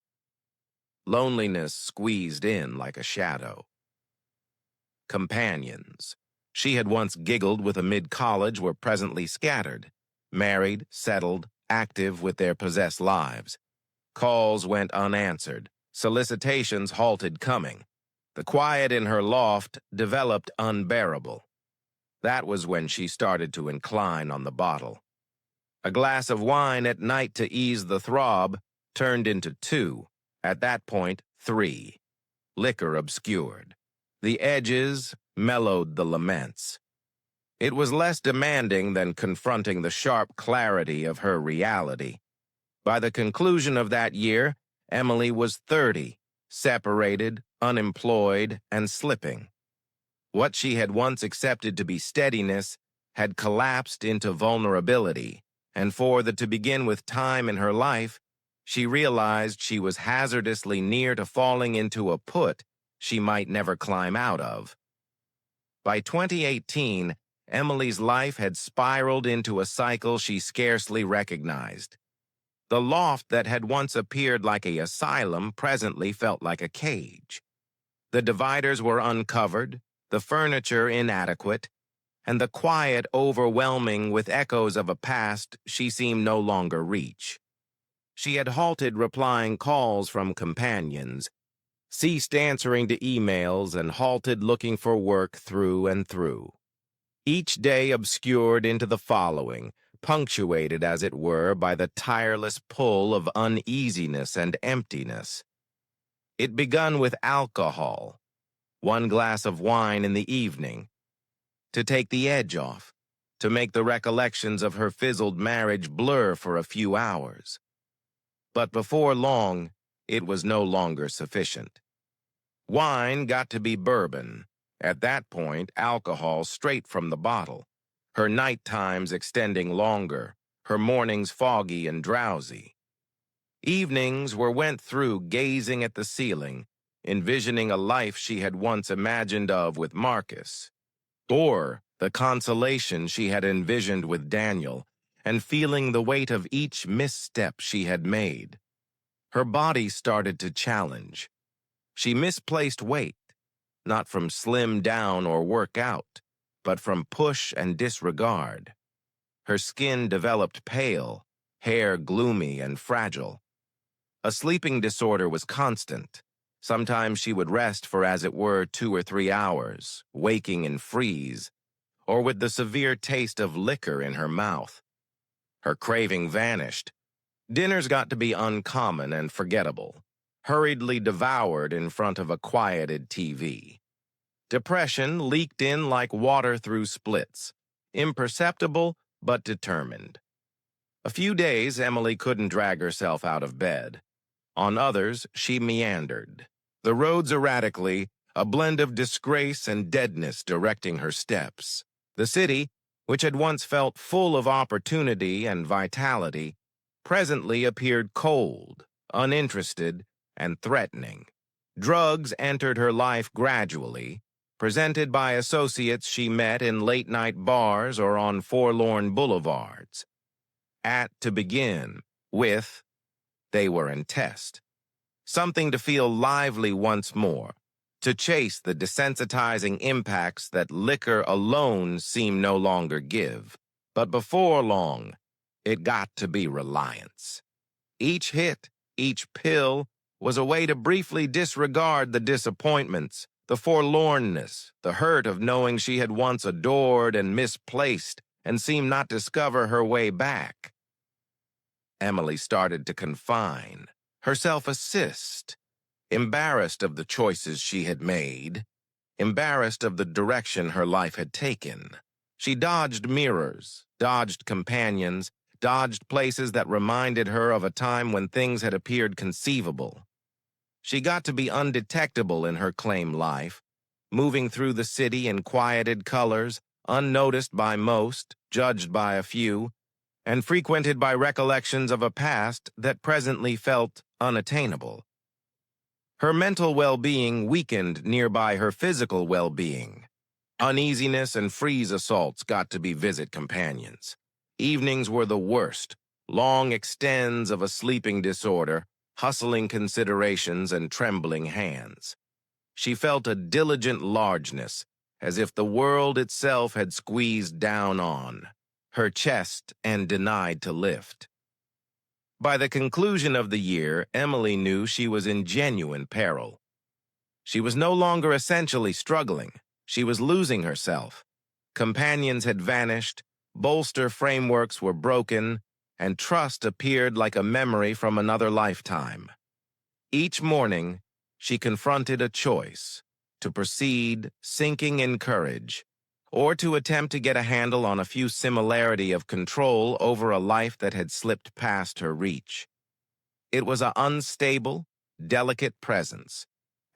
A: Loneliness squeezed in like a shadow. Companions. She had once giggled with amid college were presently scattered, married, settled, active with their possessed lives. Calls went unanswered. Solicitations halted coming. The quiet in her loft developed unbearable. That was when she started to incline on the bottle. A glass of wine at night to ease the throb turned into 2, at that point 3. Liquor obscured. The edges mellowed the laments. It was less demanding than confronting the sharp clarity of her reality. By the conclusion of that year, Emily was 30, separated, unemployed, and slipping. What she had once accepted to be steadiness had collapsed into vulnerability, and to begin with time in her life, she realized she was hazardously near to falling into a pit she might never climb out of. By 2018, Emily's life had spiraled into a cycle she scarcely recognized. The loft that had once appeared like an asylum presently felt like a cage. The dividers were uncovered, the furniture inadequate, and the quiet overwhelming with echoes of a past she seemed no longer reach. She had halted replying calls from companions, ceased answering to emails, and halted looking for work through and through. Each day obscured into the following, punctuated, as it were, by the tireless pull of uneasiness and emptiness. It begun with alcohol, 1 glass of wine in the evening, to take the edge off, to make the recollections of her fizzled marriage blur for a few hours. But before long, it was no longer sufficient. Wine got to be bourbon. At that point, alcohol straight from the bottle. Her night times extending longer, her mornings foggy and drowsy. Evenings were went through gazing at the ceiling, envisioning a life she had once imagined of with Marcus, or the consolation she had envisioned with Daniel, and feeling the weight of each misstep she had made. Her body started to challenge. She misplaced weight, not from slim down or work out, but from push and disregard. Her skin developed pale, hair gloomy and fragile. A sleeping disorder was constant. Sometimes she would rest for, as it were, 2 or 3 hours, waking in freeze, or with the severe taste of liquor in her mouth. Her craving vanished. Dinners got to be uncommon and forgettable, hurriedly devoured in front of a quieted TV. Depression leaked in like water through splits, imperceptible but determined. A few days Emily couldn't drag herself out of bed. On others, she meandered, the roads erratically, a blend of disgrace and deadness directing her steps. The city, which had once felt full of opportunity and vitality, presently appeared cold, uninterested, and threatening. Drugs entered her life gradually, presented by associates she met in late-night bars or on forlorn boulevards. To begin with, they were in test. Something to feel lively once more, to chase the desensitizing impacts that liquor alone seemed no longer give. But before long, it got to be reliance. Each hit, each pill, was a way to briefly disregard the disappointments, the forlornness, the hurt of knowing she had once adored and misplaced and seemed not to discover her way back. Emily started to confine, herself assist, embarrassed of the choices she had made, embarrassed of the direction her life had taken. She dodged mirrors, dodged companions, dodged places that reminded her of a time when things had appeared conceivable. She got to be undetectable in her claimed life, moving through the city in quieted colors, unnoticed by most, judged by a few, and frequented by recollections of a past that presently felt unattainable. Her mental well-being weakened nearby her physical well-being. Uneasiness and freeze assaults got to be visit companions. Evenings were the worst, long extends of a sleeping disorder, hustling considerations and trembling hands. She felt a diligent largeness, as if the world itself had squeezed down on her chest and denied to lift. By the conclusion of the year, Emily knew she was in genuine peril. She was no longer essentially struggling. She was losing herself. Companions had vanished, bolster frameworks were broken, and trust appeared like a memory from another lifetime. Each morning, she confronted a choice: to proceed, sinking in courage, or to attempt to get a handle on a few similarity of control over a life that had slipped past her reach. It was an unstable, delicate presence,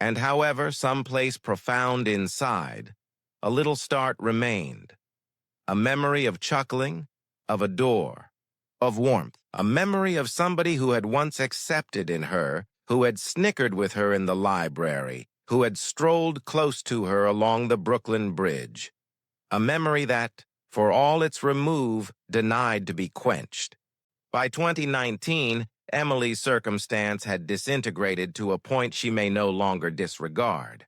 A: and however someplace profound inside, a little start remained. A memory of chuckling, of a door, of warmth, a memory of somebody who had once accepted in her, who had snickered with her in the library, who had strolled close to her along the Brooklyn Bridge. A memory that, for all its remove, denied to be quenched. By 2019, Emily's circumstance had disintegrated to a point she may no longer disregard.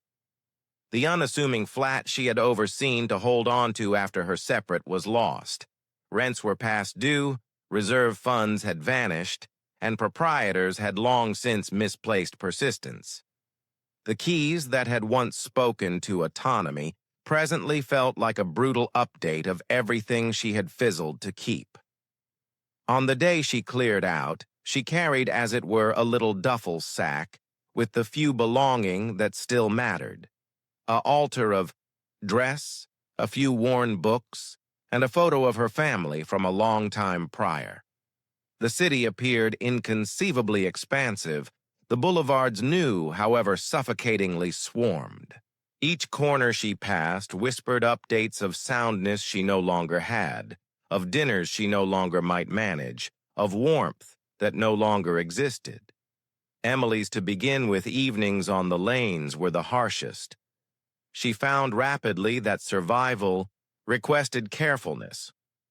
A: The unassuming flat she had overseen to hold on to after her separate was lost. Rents were past due, reserve funds had vanished, and proprietors had long since misplaced persistence. The keys that had once spoken to autonomy presently felt like a brutal update of everything she had fizzled to keep. On the day she cleared out, she carried, as it were, a little duffel sack with the few belonging that still mattered. An altar of dress, a few worn books, and a photo of her family from a long time prior. The city appeared inconceivably expansive. The boulevards new, however, suffocatingly swarmed. Each corner she passed whispered updates of soundness she no longer had, of dinners she no longer might manage, of warmth that no longer existed. Emily's to begin with evenings on the lanes were the harshest. She found rapidly that survival requested carefulness.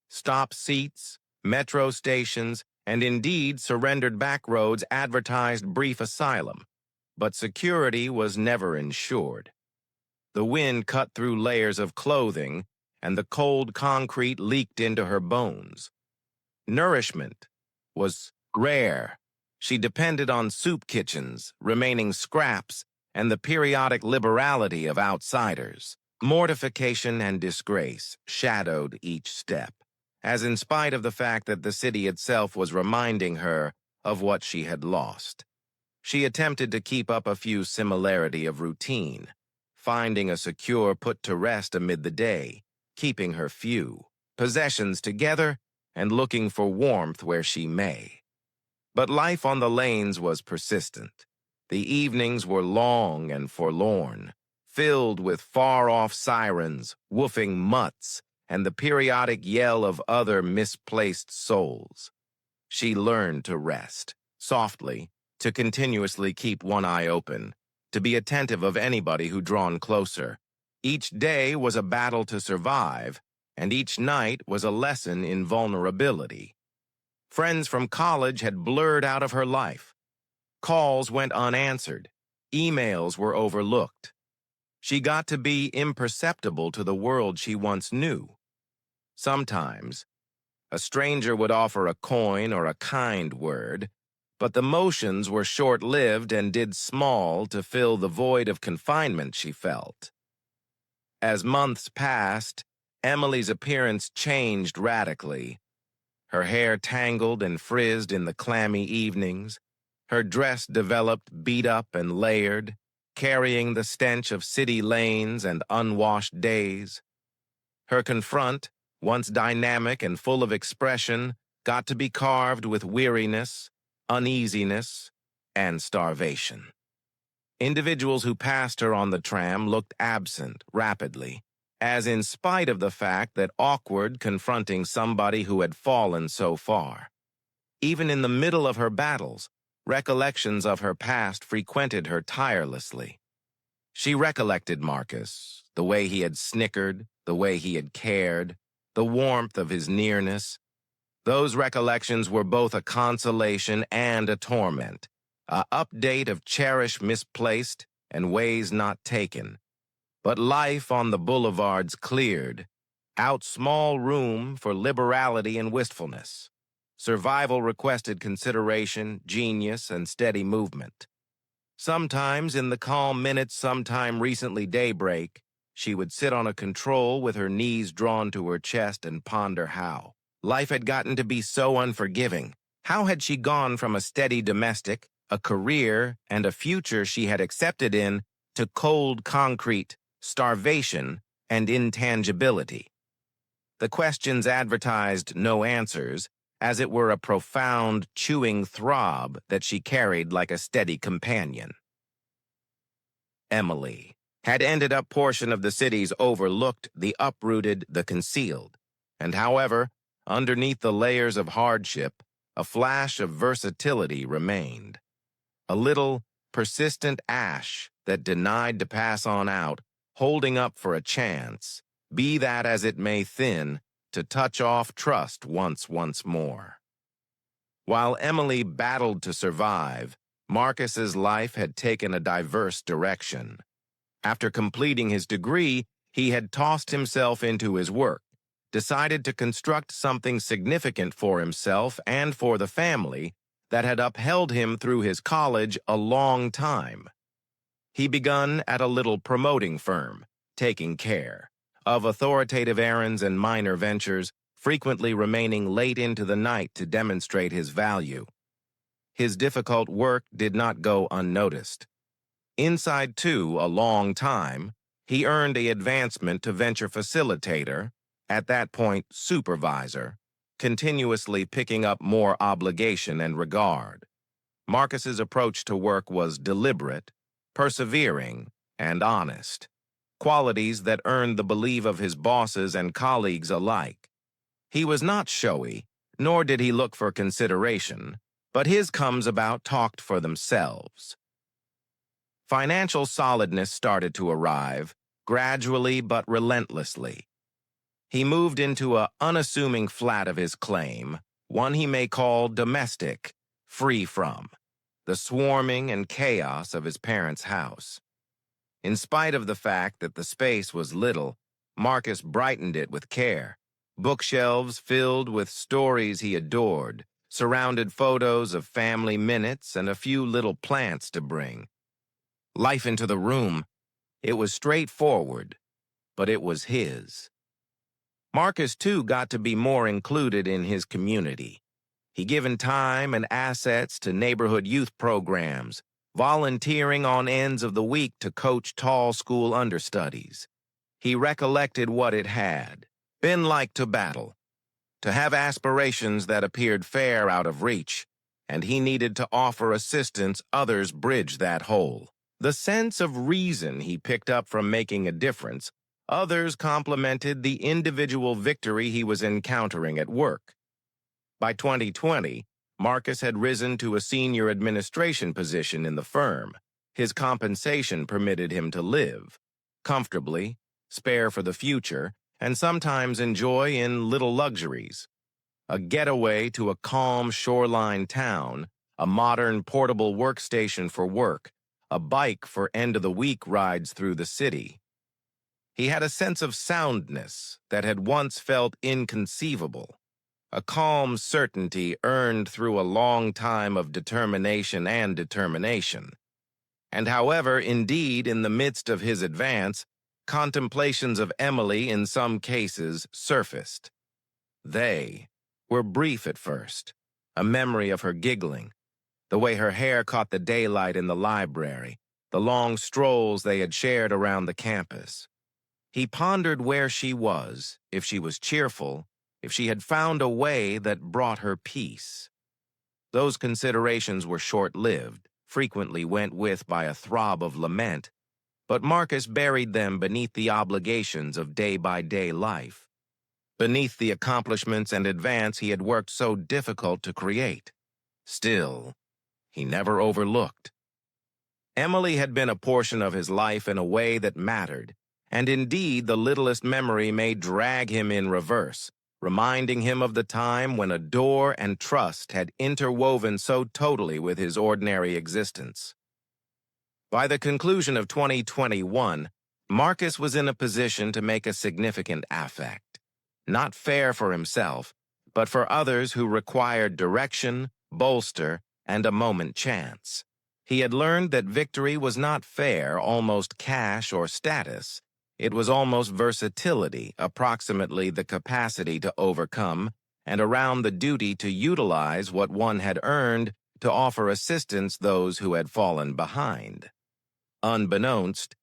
A: Stop seats, metro stations, and indeed surrendered back roads advertised brief asylum, but security was never ensured. The wind cut through layers of clothing, and the cold concrete leaked into her bones. Nourishment was rare. She depended on soup kitchens, remaining scraps, and the periodic liberality of outsiders. Mortification and disgrace shadowed each step, as in spite of the fact that the city itself was reminding her of what she had lost. She attempted to keep up a few similarity of routine, finding a secure put to rest amid the day, keeping her few possessions together and looking for warmth where she may. But life on the lanes was persistent. The evenings were long and forlorn, filled with far-off sirens, woofing mutts, and the periodic yell of other misplaced souls. She learned to rest, softly, to continuously keep one eye open, to be attentive of anybody who drawn closer, Each day was a battle to survive, and each night was a lesson in vulnerability. Friends from college had blurred out of her life. Calls went unanswered. Emails were overlooked. She got to be imperceptible to the world she once knew. Sometimes, a stranger would offer a coin or a kind word, but the motions were short-lived and did small to fill the void of confinement she felt. As months passed, Emily's appearance changed radically. Her hair tangled and frizzed in the clammy evenings. Her dress developed beat up and layered, carrying the stench of city lanes and unwashed days. Her confront, once dynamic and full of expression, got to be carved with weariness, uneasiness, and starvation. Individuals who passed her on the tram looked absent rapidly, as in spite of the fact that awkward confronting somebody who had fallen so far. Even in the middle of her battles, recollections of her past frequented her tirelessly. She recollected Marcus, the way he had snickered, the way he had cared, the warmth of his nearness. Those recollections were both a consolation and a torment, a update of cherish misplaced and ways not taken. But life on the boulevards cleared, out small room for liberality and wistfulness. Survival requested consideration, genius, and steady movement. Sometimes in the calm minutes, sometime recently daybreak, she would sit on a control with her knees drawn to her chest and ponder how. Life had gotten to be so unforgiving. How had she gone from a steady domestic, a career, and a future she had accepted in, to cold concrete, starvation, and intangibility? The questions advertised no answers, as it were a profound, chewing throb that she carried like a steady companion. Emily had ended up portion of the cities overlooked, the uprooted, the concealed. And however, underneath the layers of hardship, a flash of versatility remained. A little, persistent ash that denied to pass on out, holding up for a chance, be that as it may thin, to touch off trust once more. While Emily battled to survive, Marcus's life had taken a diverse direction. After completing his degree, he had tossed himself into his work, decided to construct something significant for himself and for the family that had upheld him through his college a long time. He begun at a little promoting firm, taking care of authoritative errands and minor ventures, frequently remaining late into the night to demonstrate his value. His difficult work did not go unnoticed. Inside, too, a long time, he earned an advancement to venture facilitator, at that point supervisor, continuously picking up more obligation and regard. Marcus's approach to work was deliberate, persevering, and honest, qualities that earned the belief of his bosses and colleagues alike. He was not showy, nor did he look for consideration, but his comes about talked for themselves. Financial solidness started to arrive, gradually but relentlessly. He moved into an unassuming flat of his claim, one he may call domestic, free from the swarming and chaos of his parents' house. In spite of the fact that the space was little, Marcus brightened it with care. Bookshelves filled with stories he adored, surrounded photos of family minutes and a few little plants to bring life into the room. It was straightforward, but it was his. Marcus, too, got to be more included in his community. He given time and assets to neighborhood youth programs, volunteering on ends of the week to coach tall school understudies. He recollected what it had been like to battle, to have aspirations that appeared fair out of reach, and he needed to offer assistance others bridge that hole. The sense of reason he picked up from making a difference, others complimented the individual victory he was encountering at work. By 2020, Marcus had risen to a senior administration position in the firm. His compensation permitted him to live comfortably, spare for the future, and sometimes enjoy in little luxuries. A getaway to a calm shoreline town, a modern portable workstation for work, a bike for end-of-the-week rides through the city. He had a sense of soundness that had once felt inconceivable, a calm certainty earned through a long time of determination and determination. And however, indeed, in the midst of his advance, contemplations of Emily in some cases surfaced. They were brief at first, a memory of her giggling, the way her hair caught the daylight in the library, the long strolls they had shared around the campus. He pondered where she was, if she was cheerful, if she had found a way that brought her peace. Those considerations were short-lived, frequently went with by a throb of lament, but Marcus buried them beneath the obligations of day-by-day life, beneath the accomplishments and advance he had worked so difficult to create. Still, he never overlooked. Emily had been a portion of his life in a way that mattered, and indeed the littlest memory may drag him in reverse, reminding him of the time when adore and trust had interwoven so totally with his ordinary existence. By the conclusion of 2021, Marcus was in a position to make a significant affect, not fair for himself, but for others who required direction, bolster, and a moment chance. He had learned that victory was not fair, almost cash or status. It was almost versatility, approximately the capacity to overcome, and around the duty to utilize what one had earned to offer assistance those who had fallen behind. Unbeknownst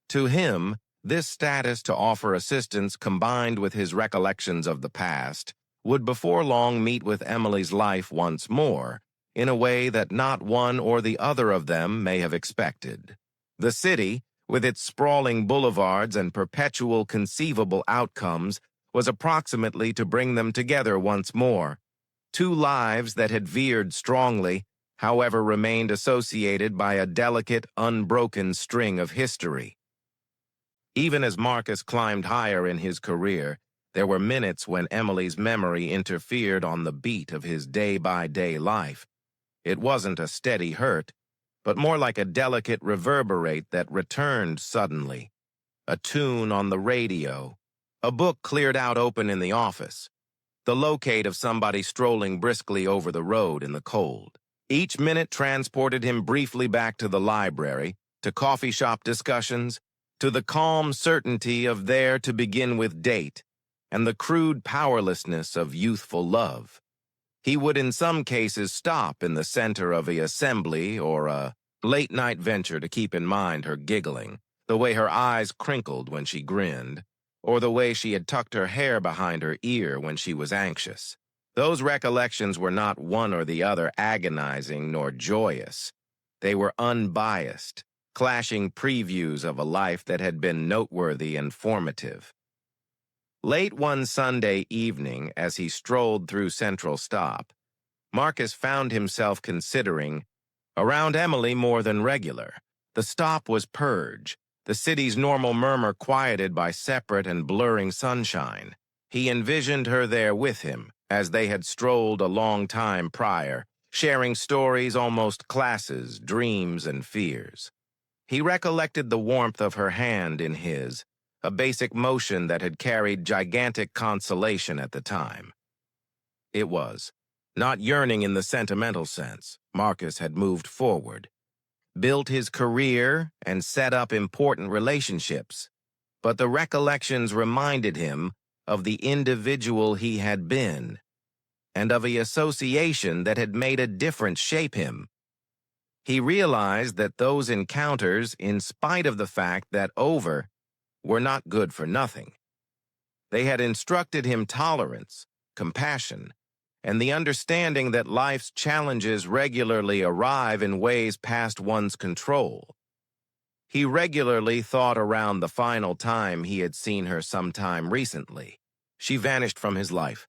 A: to him, this status to offer assistance combined with his recollections of the past would before long meet with Emily's life once more, in a way that not one or the other of them may have expected. The city, with its sprawling boulevards and perpetual conceivable outcomes, was approximately to bring them together once more. Two lives that had veered strongly, however, remained associated by a delicate, unbroken string of history. Even as Marcus climbed higher in his career, there were minutes when Emily's memory interfered on the beat of his day-by-day life. It wasn't a steady hurt, but more like a delicate reverberate that returned suddenly. A tune on the radio, a book cleared out open in the office, the locate of somebody strolling briskly over the road in the cold. Each minute transported him briefly back to the library, to coffee shop discussions, to the calm certainty of there to begin with date, and the crude powerlessness of youthful love. He would in some cases stop in the center of the assembly or a late-night venture to keep in mind her giggling, the way her eyes crinkled when she grinned, or the way she had tucked her hair behind her ear when she was anxious. Those recollections were not one or the other agonizing nor joyous. They were unbiased, clashing previews of a life that had been noteworthy and formative. Late one Sunday evening, as he strolled through Central Stop, Marcus found himself considering, around Emily more than regular. The stop was purge, the city's normal murmur quieted by separate and blurring sunshine. He envisioned her there with him, as they had strolled a long time prior, sharing stories, almost classes, dreams, and fears. He recollected the warmth of her hand in his, a basic motion that had carried gigantic consolation at the time. It was, not yearning in the sentimental sense. Marcus had moved forward, built his career, and set up important relationships, but the recollections reminded him of the individual he had been, and of the association that had made a difference shape him. He realized that those encounters, in spite of the fact that were not good for nothing. They had instructed him tolerance, compassion, and the understanding that life's challenges regularly arrive in ways past one's control. He regularly thought around the final time he had seen her sometime recently. She vanished from his life.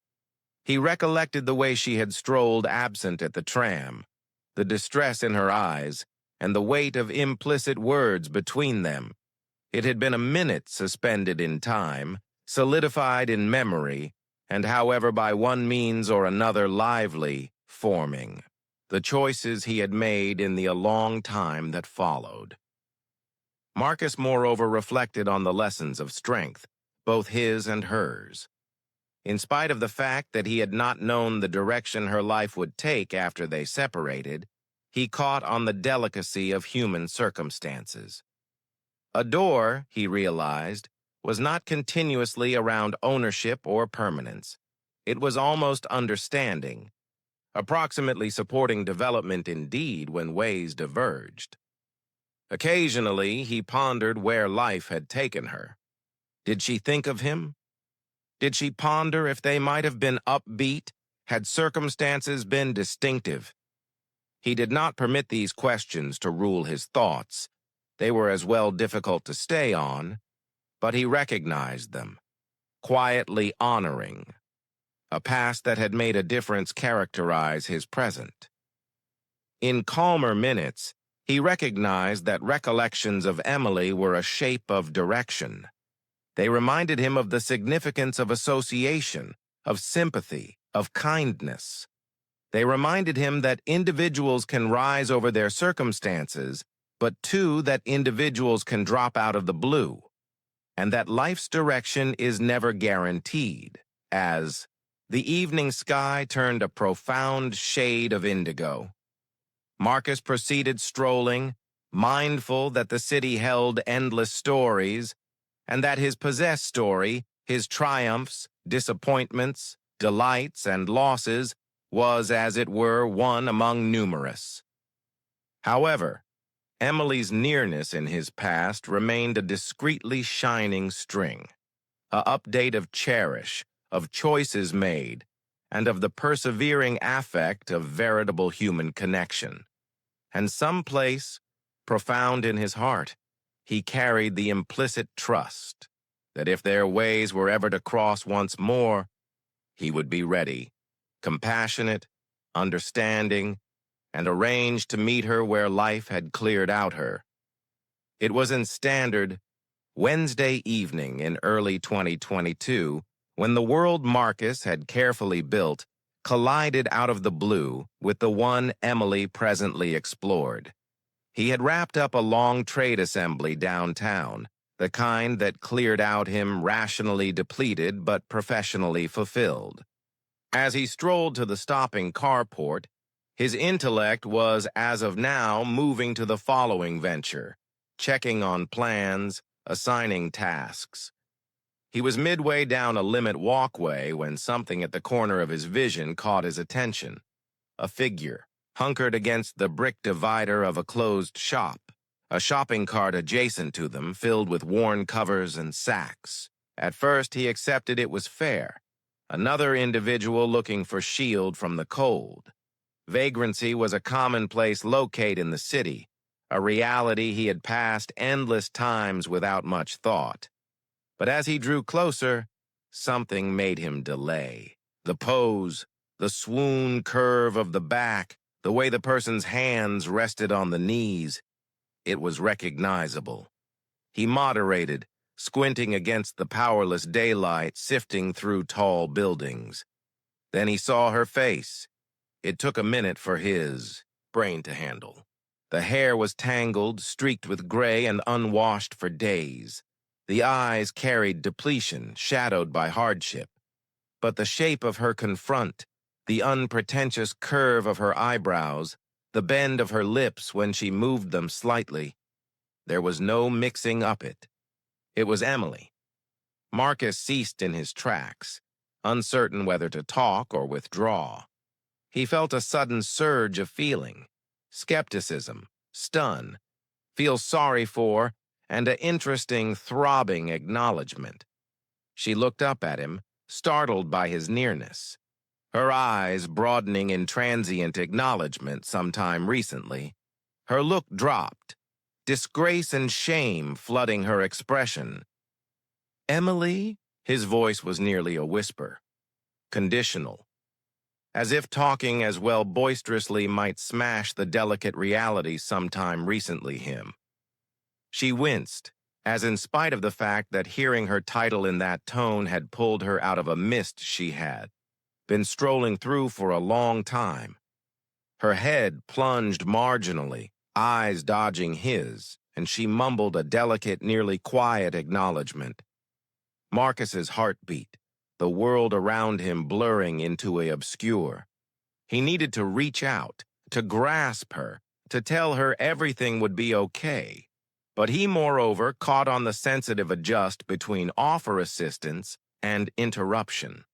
A: He recollected the way she had strolled absent at the tram, the distress in her eyes, and the weight of implicit words between them. It had been a minute suspended in time, solidified in memory, and however by one means or another lively, forming the choices he had made in the long time that followed. Marcus moreover reflected on the lessons of strength, both his and hers. In spite of the fact that he had not known the direction her life would take after they separated, he caught on the delicacy of human circumstances. A door, he realized, was not continuously around ownership or permanence. It was almost understanding, approximately supporting development indeed when ways diverged. Occasionally, he pondered where life had taken her. Did she think of him? Did she ponder if they might have been upbeat, had circumstances been distinctive? He did not permit these questions to rule his thoughts. They were as well difficult to stay on, but he recognized them, quietly honoring. A past that had made a difference characterize his present. In calmer minutes, he recognized that recollections of Emily were a shape of direction. They reminded him of the significance of association, of sympathy, of kindness. They reminded him that individuals can rise over their circumstances, but too that individuals can drop out of the blue, and that life's direction is never guaranteed, as the evening sky turned a profound shade of indigo. Marcus proceeded strolling, mindful that the city held endless stories, and that his possessed story, his triumphs, disappointments, delights, and losses, was, as it were, one among numerous. However, Emily's nearness in his past remained a discreetly shining string, a update of cherish, of choices made, and of the persevering affect of veritable human connection. And someplace, profound in his heart, he carried the implicit trust that if their ways were ever to cross once more, he would be ready, compassionate, understanding, and arranged to meet her where life had cleared out her. It was in standard Wednesday evening in early 2022 when the world Marcus had carefully built collided out of the blue with the one Emily presently explored. He had wrapped up a long trade assembly downtown, the kind that cleared out him rationally depleted but professionally fulfilled. As he strolled to the stopping carport, his intellect was, as of now, moving to the following venture, checking on plans, assigning tasks. He was midway down a limit walkway when something at the corner of his vision caught his attention. A figure, hunkered against the brick divider of a closed shop, a shopping cart adjacent to them filled with worn covers and sacks. At first he accepted it was fair, another individual looking for shield from the cold. Vagrancy was a commonplace locate in the city, a reality he had passed endless times without much thought. But as he drew closer, something made him delay. The pose, the swoon curve of the back, the way the person's hands rested on the knees, it was recognizable. He moderated, squinting against the powerless daylight sifting through tall buildings. Then he saw her face. It took a minute for his brain to handle. The hair was tangled, streaked with gray and unwashed for days. The eyes carried depletion, shadowed by hardship. But the shape of her confront, the unpretentious curve of her eyebrows, the bend of her lips when she moved them slightly, there was no mixing up it. It was Emily. Marcus ceased in his tracks, uncertain whether to talk or withdraw. He felt a sudden surge of feeling, skepticism, stun, feel sorry for, and an interesting, throbbing acknowledgement. She looked up at him, startled by his nearness, her eyes broadening in transient acknowledgement sometime recently. Her look dropped, disgrace and shame flooding her expression. "Emily?" His voice was nearly a whisper, conditional, as if talking as well boisterously might smash the delicate reality sometime recently him. She winced, as in spite of the fact that hearing her title in that tone had pulled her out of a mist she had been strolling through for a long time. Her head plunged marginally, eyes dodging his, and she mumbled a delicate, nearly quiet acknowledgement. Marcus's heart beat, the world around him blurring into a obscure. He needed to reach out, to grasp her, to tell her everything would be okay. But he, moreover, caught on the sensitive adjust between offer assistance and interruption.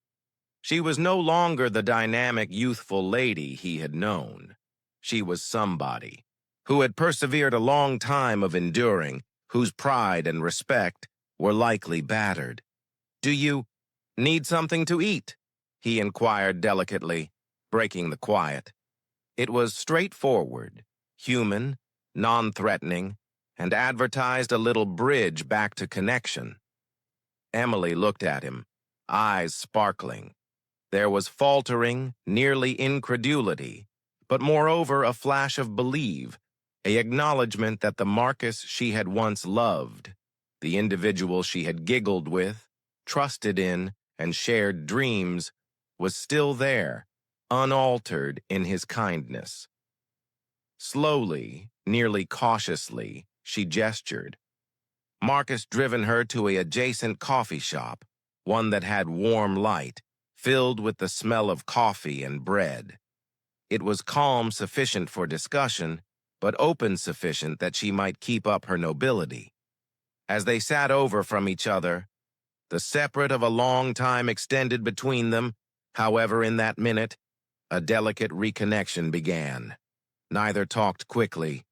A: She was no longer the dynamic, youthful lady he had known. She was somebody who had persevered a long time of enduring, whose pride and respect were likely battered. "Do you need something to eat?" he inquired delicately, breaking the quiet. It was straightforward, human, non-threatening, and advertised a little bridge back to connection. Emily looked at him, eyes sparkling. There was faltering, nearly incredulity, but moreover a flash of belief, a acknowledgement that the Marcus she had once loved, the individual she had giggled with, trusted in, and shared dreams, was still there, unaltered in his kindness. Slowly, nearly cautiously, she gestured. Marcus driven her to an adjacent coffee shop, one that had warm light, filled with the smell of coffee and bread. It was calm sufficient for discussion, but open sufficient that she might keep up her nobility. As they sat over from each other, the separate of a long time extended between them. However, in that minute, a delicate reconnection began. Neither talked quickly.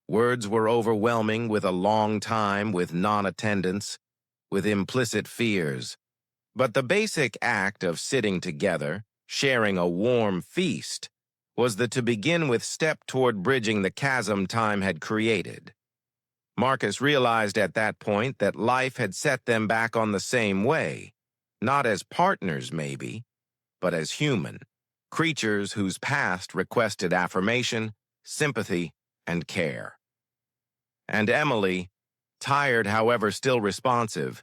A: Words were overwhelming with a long time, with non-attendance, with implicit fears. But the basic act of sitting together, sharing a warm feast, was the to begin with step toward bridging the chasm time had created. Marcus realized at that point that life had set them back on the same way, not as partners maybe, but as human, creatures whose past requested affirmation, sympathy, and care. And Emily, tired however still responsive,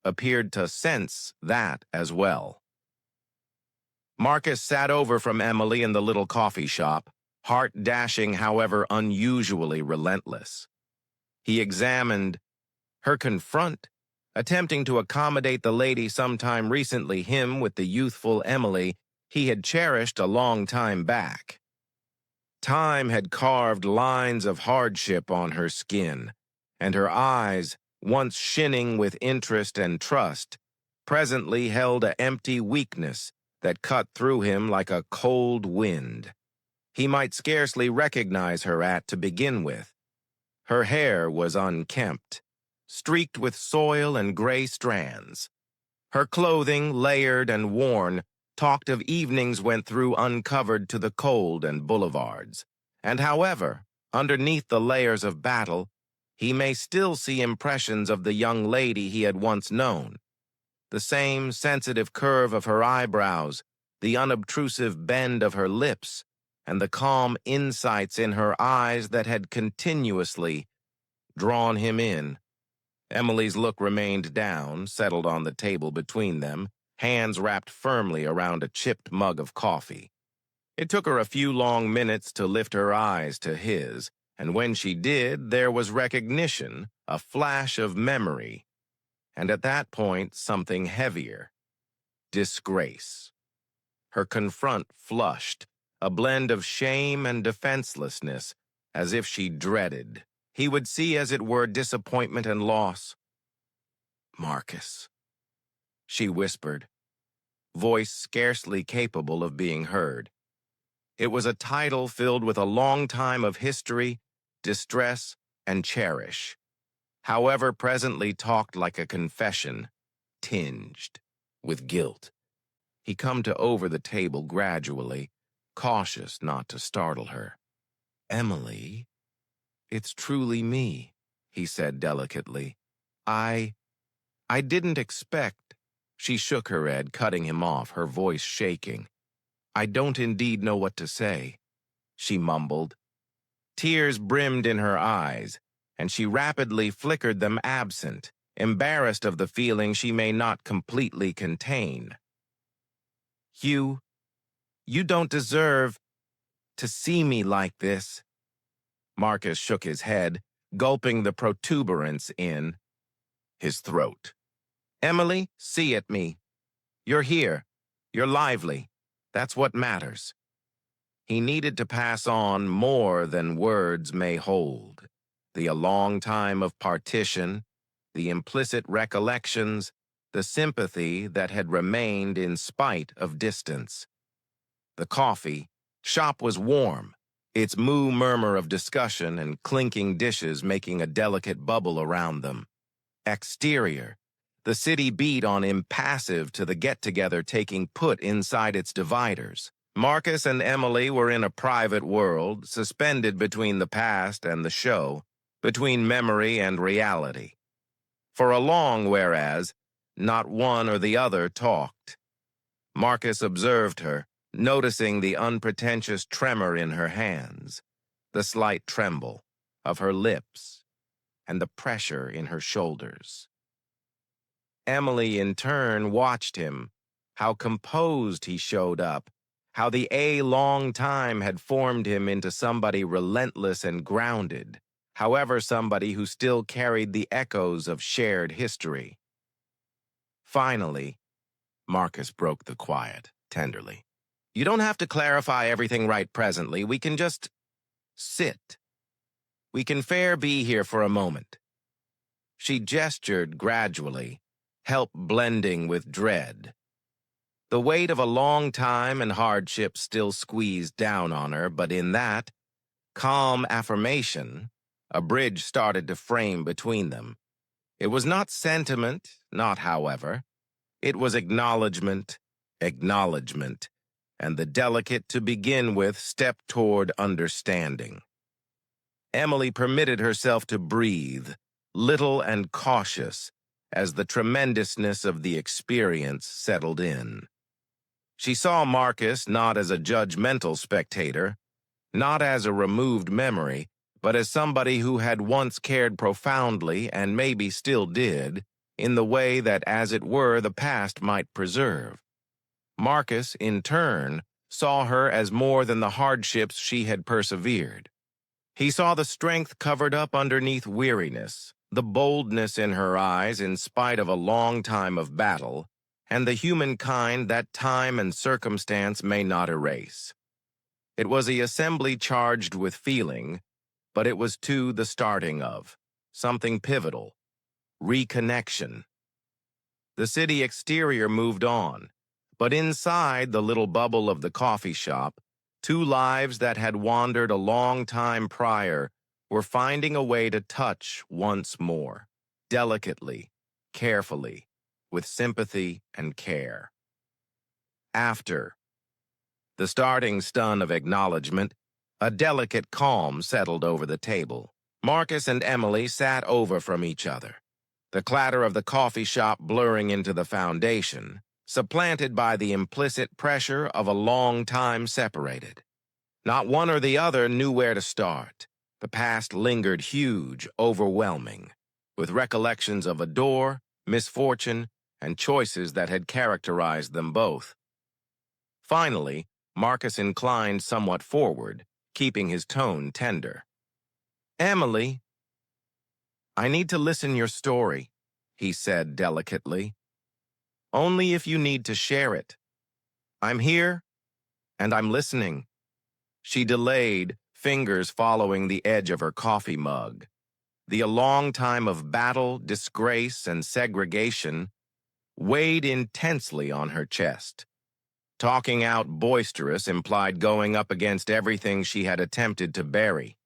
A: appeared to sense that as well. Marcus sat over from Emily in the little coffee shop, heart dashing however unusually relentless. He examined her confront, attempting to accommodate the lady sometime recently him with the youthful Emily he had cherished a long time back. Time had carved lines of hardship on her skin, and her eyes, once shinning with interest and trust, presently held an empty weakness that cut through him like a cold wind. He might scarcely recognize her at to begin with. Her hair was unkempt, streaked with soil and gray strands. Her clothing, layered and worn, talked of evenings went through uncovered to the cold and boulevards. And however, underneath the layers of battle, he may still see impressions of the young lady he had once known. The same sensitive curve of her eyebrows, the unobtrusive bend of her lips, and the calm insights in her eyes that had continuously drawn him in. Emily's look remained down, settled on the table between them, hands wrapped firmly around a chipped mug of coffee. It took her a few long minutes to lift her eyes to his, and when she did, there was recognition, a flash of memory, and at that point, something heavier. Disgrace. Her confront flushed, a blend of shame and defenselessness, as if she dreaded. He would see, as it were, disappointment and loss. "Marcus," she whispered, voice scarcely capable of being heard. It was a title filled with a long time of history, distress, and cherish. However, presently talked like a confession, tinged with guilt. He come to over the table gradually, cautious not to startle her. "Emily, it's truly me," he said delicately. I didn't expect." She shook her head, cutting him off, her voice shaking. "I don't indeed know what to say," she mumbled. Tears brimmed in her eyes. and she rapidly flickered them absent, embarrassed of the feeling she may not completely contain. You don't deserve to see me like this. Marcus shook his head, gulping the protuberance in his throat. Emily, see at me. You're here. You're lively. That's what matters. He needed to pass on more than words may hold. The long time of partition, the implicit recollections, the sympathy that had remained in spite of distance. The coffee shop was warm, its moo murmur of discussion and clinking dishes making a delicate bubble around them. Exterior, the city beat on impassive to the get-together taking put inside its dividers. Marcus and Emily were in a private world, suspended between the past and the show, between memory and reality. For a long whereas, not one or the other talked. Marcus observed her, noticing the unpretentious tremor in her hands, the slight tremble of her lips, and the pressure in her shoulders. Emily, in turn, watched him, how composed he showed up, how the long time had formed him into somebody relentless and grounded, however somebody who still carried the echoes of shared history. Finally, Marcus broke the quiet, tenderly. You don't have to clarify everything right presently. We can just sit. We can fair be here for a moment. She gestured gradually, help blending with dread. The weight of a long time and hardship still squeezed down on her, but in that calm affirmation, a bridge started to frame between them. It was not sentiment, not however. It was acknowledgement, and the delicate to begin with step toward understanding. Emily permitted herself to breathe, little and cautious, as the tremendousness of the experience settled in. She saw Marcus not as a judgmental spectator, not as a removed memory, but as somebody who had once cared profoundly and maybe still did, in the way that, as it were, the past might preserve. Marcus, in turn, saw her as more than the hardships she had persevered. He saw the strength covered up underneath weariness, the boldness in her eyes in spite of a long time of battle, and the humankind that time and circumstance may not erase. It was an assembly charged with feeling, but it was too the starting of something pivotal, reconnection. The city exterior moved on, but inside the little bubble of the coffee shop, two lives that had wandered a long time prior were finding a way to touch once more, delicately, carefully, with sympathy and care. After the starting stun of acknowledgement, a delicate calm settled over the table. Marcus and Emily sat over from each other, the clatter of the coffee shop blurring into the foundation, supplanted by the implicit pressure of a long time separated. Not one or the other knew where to start. The past lingered huge, overwhelming, with recollections of a door, misfortune, and choices that had characterized them both. Finally, Marcus inclined somewhat forward, keeping his tone tender. Emily, I need to listen your story, he said delicately. Only if you need to share it. I'm here, and I'm listening. She delayed, fingers following the edge of her coffee mug. The long time of battle, disgrace, and segregation weighed intensely on her chest. Talking out boisterous implied going up against everything she had attempted to bury.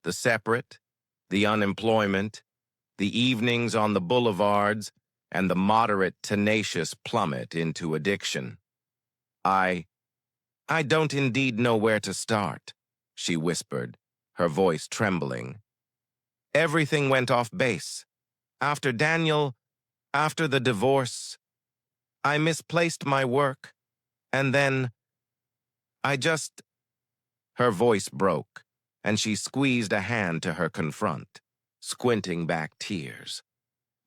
A: The separate, the unemployment, the evenings on the boulevards, and the moderate, tenacious plummet into addiction. I don't indeed know where to start, she whispered, her voice trembling. Everything went off base. After the divorce, I misplaced my work, and then her voice broke, and she squeezed a hand to her confront. squinting back tears.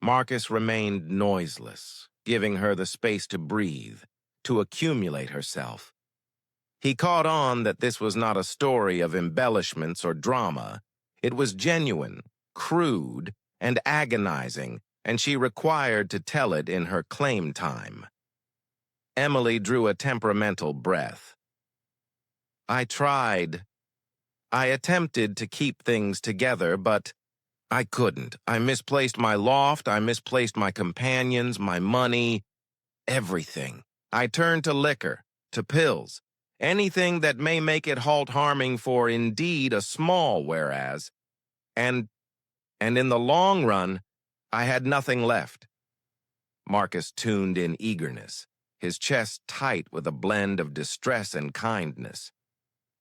A: Marcus remained noiseless, giving her the space to breathe, to accumulate herself. He caught on that this was not a story of embellishments or drama. It was genuine, crude, and agonizing, and she required to tell it in her claim time. Emily drew a temperamental breath. I tried. I attempted to keep things together, but I couldn't. I misplaced my loft, I misplaced my companions, my money, everything. I turned to liquor, to pills, anything that may make it halt harming for indeed a small whereas, and in the long run, I had nothing left. Marcus tuned in eagerness, his chest tight with a blend of distress and kindness.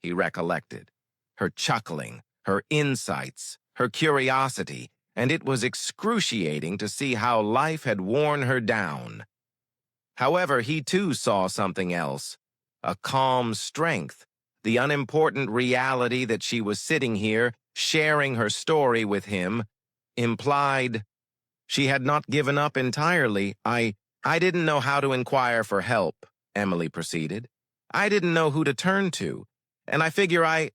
A: He recollected her chuckling, her insights, her curiosity, and it was excruciating to see how life had worn her down. However, he too saw something else, a calm strength, the unimportant reality that she was sitting here, sharing her story with him, implied she had not given up entirely. I didn't know how to inquire for help, Emily proceeded. I didn't know who to turn to, and I figure I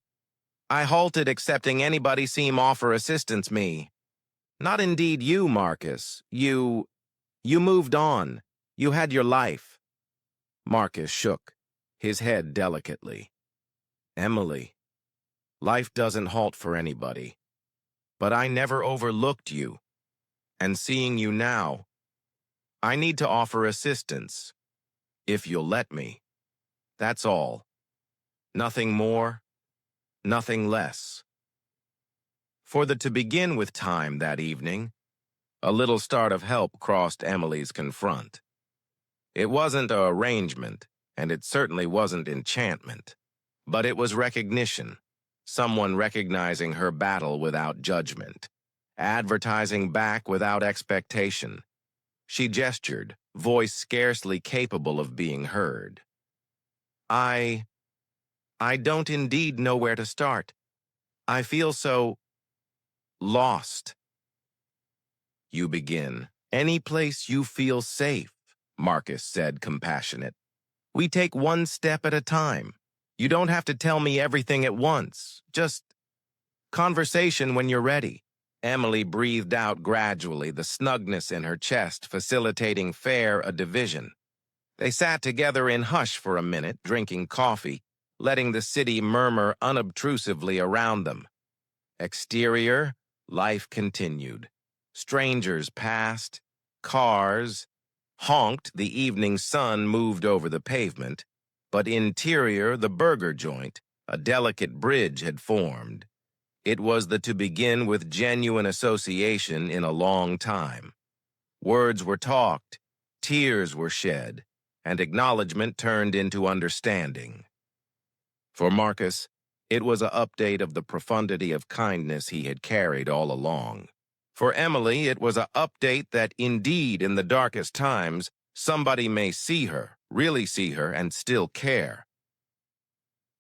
A: halted accepting anybody seem offer assistance me. Not indeed you, Marcus. You moved on. You had your life. Marcus shook, his head delicately. Emily, life doesn't halt for anybody. But I never overlooked you. And seeing you now, I need to offer assistance, if you'll let me. That's all. Nothing more, nothing less. For the to begin with time that evening, a little start of help crossed Emily's confront. It wasn't a arrangement, and it certainly wasn't enchantment, but it was recognition, someone recognizing her battle without judgment, advertising back without expectation. She gestured, voice scarcely capable of being heard. I don't indeed know where to start. I feel so lost. You begin. Any place you feel safe, Marcus said, compassionate. We take one step at a time. You don't have to tell me everything at once. Just conversation when you're ready. Emily breathed out gradually, the snugness in her chest facilitating fair a division. They sat together in hush for a minute, drinking coffee, letting the city murmur unobtrusively around them. Exterior, life continued. Strangers passed, cars honked, the evening sun moved over the pavement, but interior, the burger joint, a delicate bridge had formed. It was the to begin with genuine association in a long time. Words were talked, tears were shed, and acknowledgement turned into understanding. For Marcus, it was an update of the profundity of kindness he had carried all along. For Emily, it was an update that indeed in the darkest times, somebody may see her, really see her, and still care.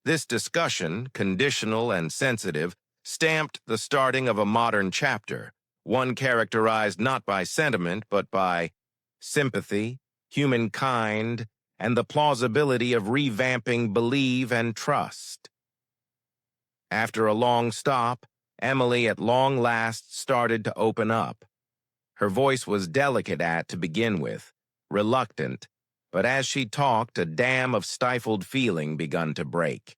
A: This discussion, conditional and sensitive, stamped the starting of a modern chapter, one characterized not by sentiment but by sympathy, humankind, and the plausibility of revamping believe and trust. After a long stop, Emily at long last started to open up. Her voice was delicate to begin with, reluctant, but as she talked, a dam of stifled feeling begun to break.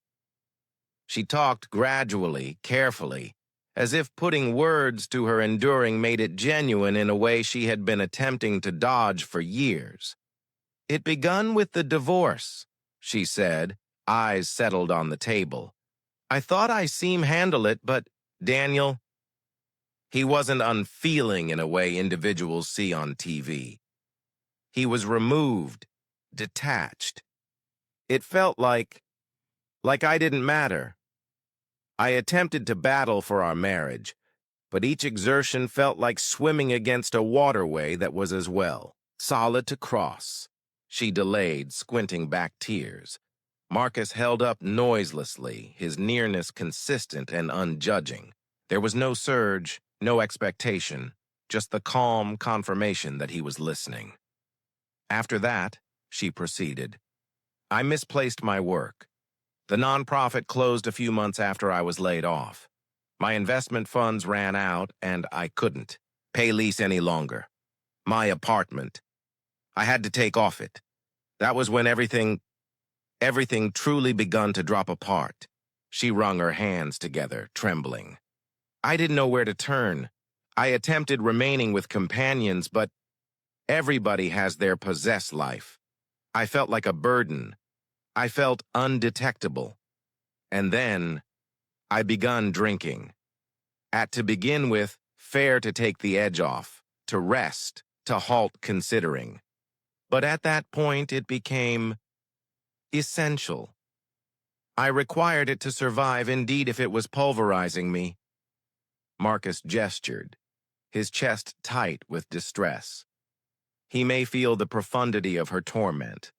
A: She talked gradually, carefully, as if putting words to her enduring made it genuine in a way she had been attempting to dodge for years. It begun with the divorce, she said, eyes settled on the table. I thought I seem handle it, but Daniel, he wasn't unfeeling in a way individuals see on TV. He was removed, detached. It felt like I didn't matter. I attempted to battle for our marriage, but each exertion felt like swimming against a waterway that was as well, solid to cross. She delayed, squinting back tears. Marcus held up noiselessly, his nearness consistent and unjudging. There was no surge, No expectation, just the calm confirmation that he was listening. After that, she proceeded, I misplaced my work. The nonprofit closed a few months after I was laid off. My investment funds ran out, and I couldn't pay lease any longer. My apartment. I had to take off it. That was when everything truly begun to drop apart. She wrung her hands together, trembling. I didn't know where to turn. I attempted remaining with companions, but everybody has their possessed life. I felt like a burden. I felt undetectable. And then I begun drinking. To begin with, fair to take the edge off, to rest, to halt considering. But at that point, it became essential. I required it to survive, indeed, if it was pulverizing me. Marcus gestured, his chest tight with distress. He may feel the profundity of her torment,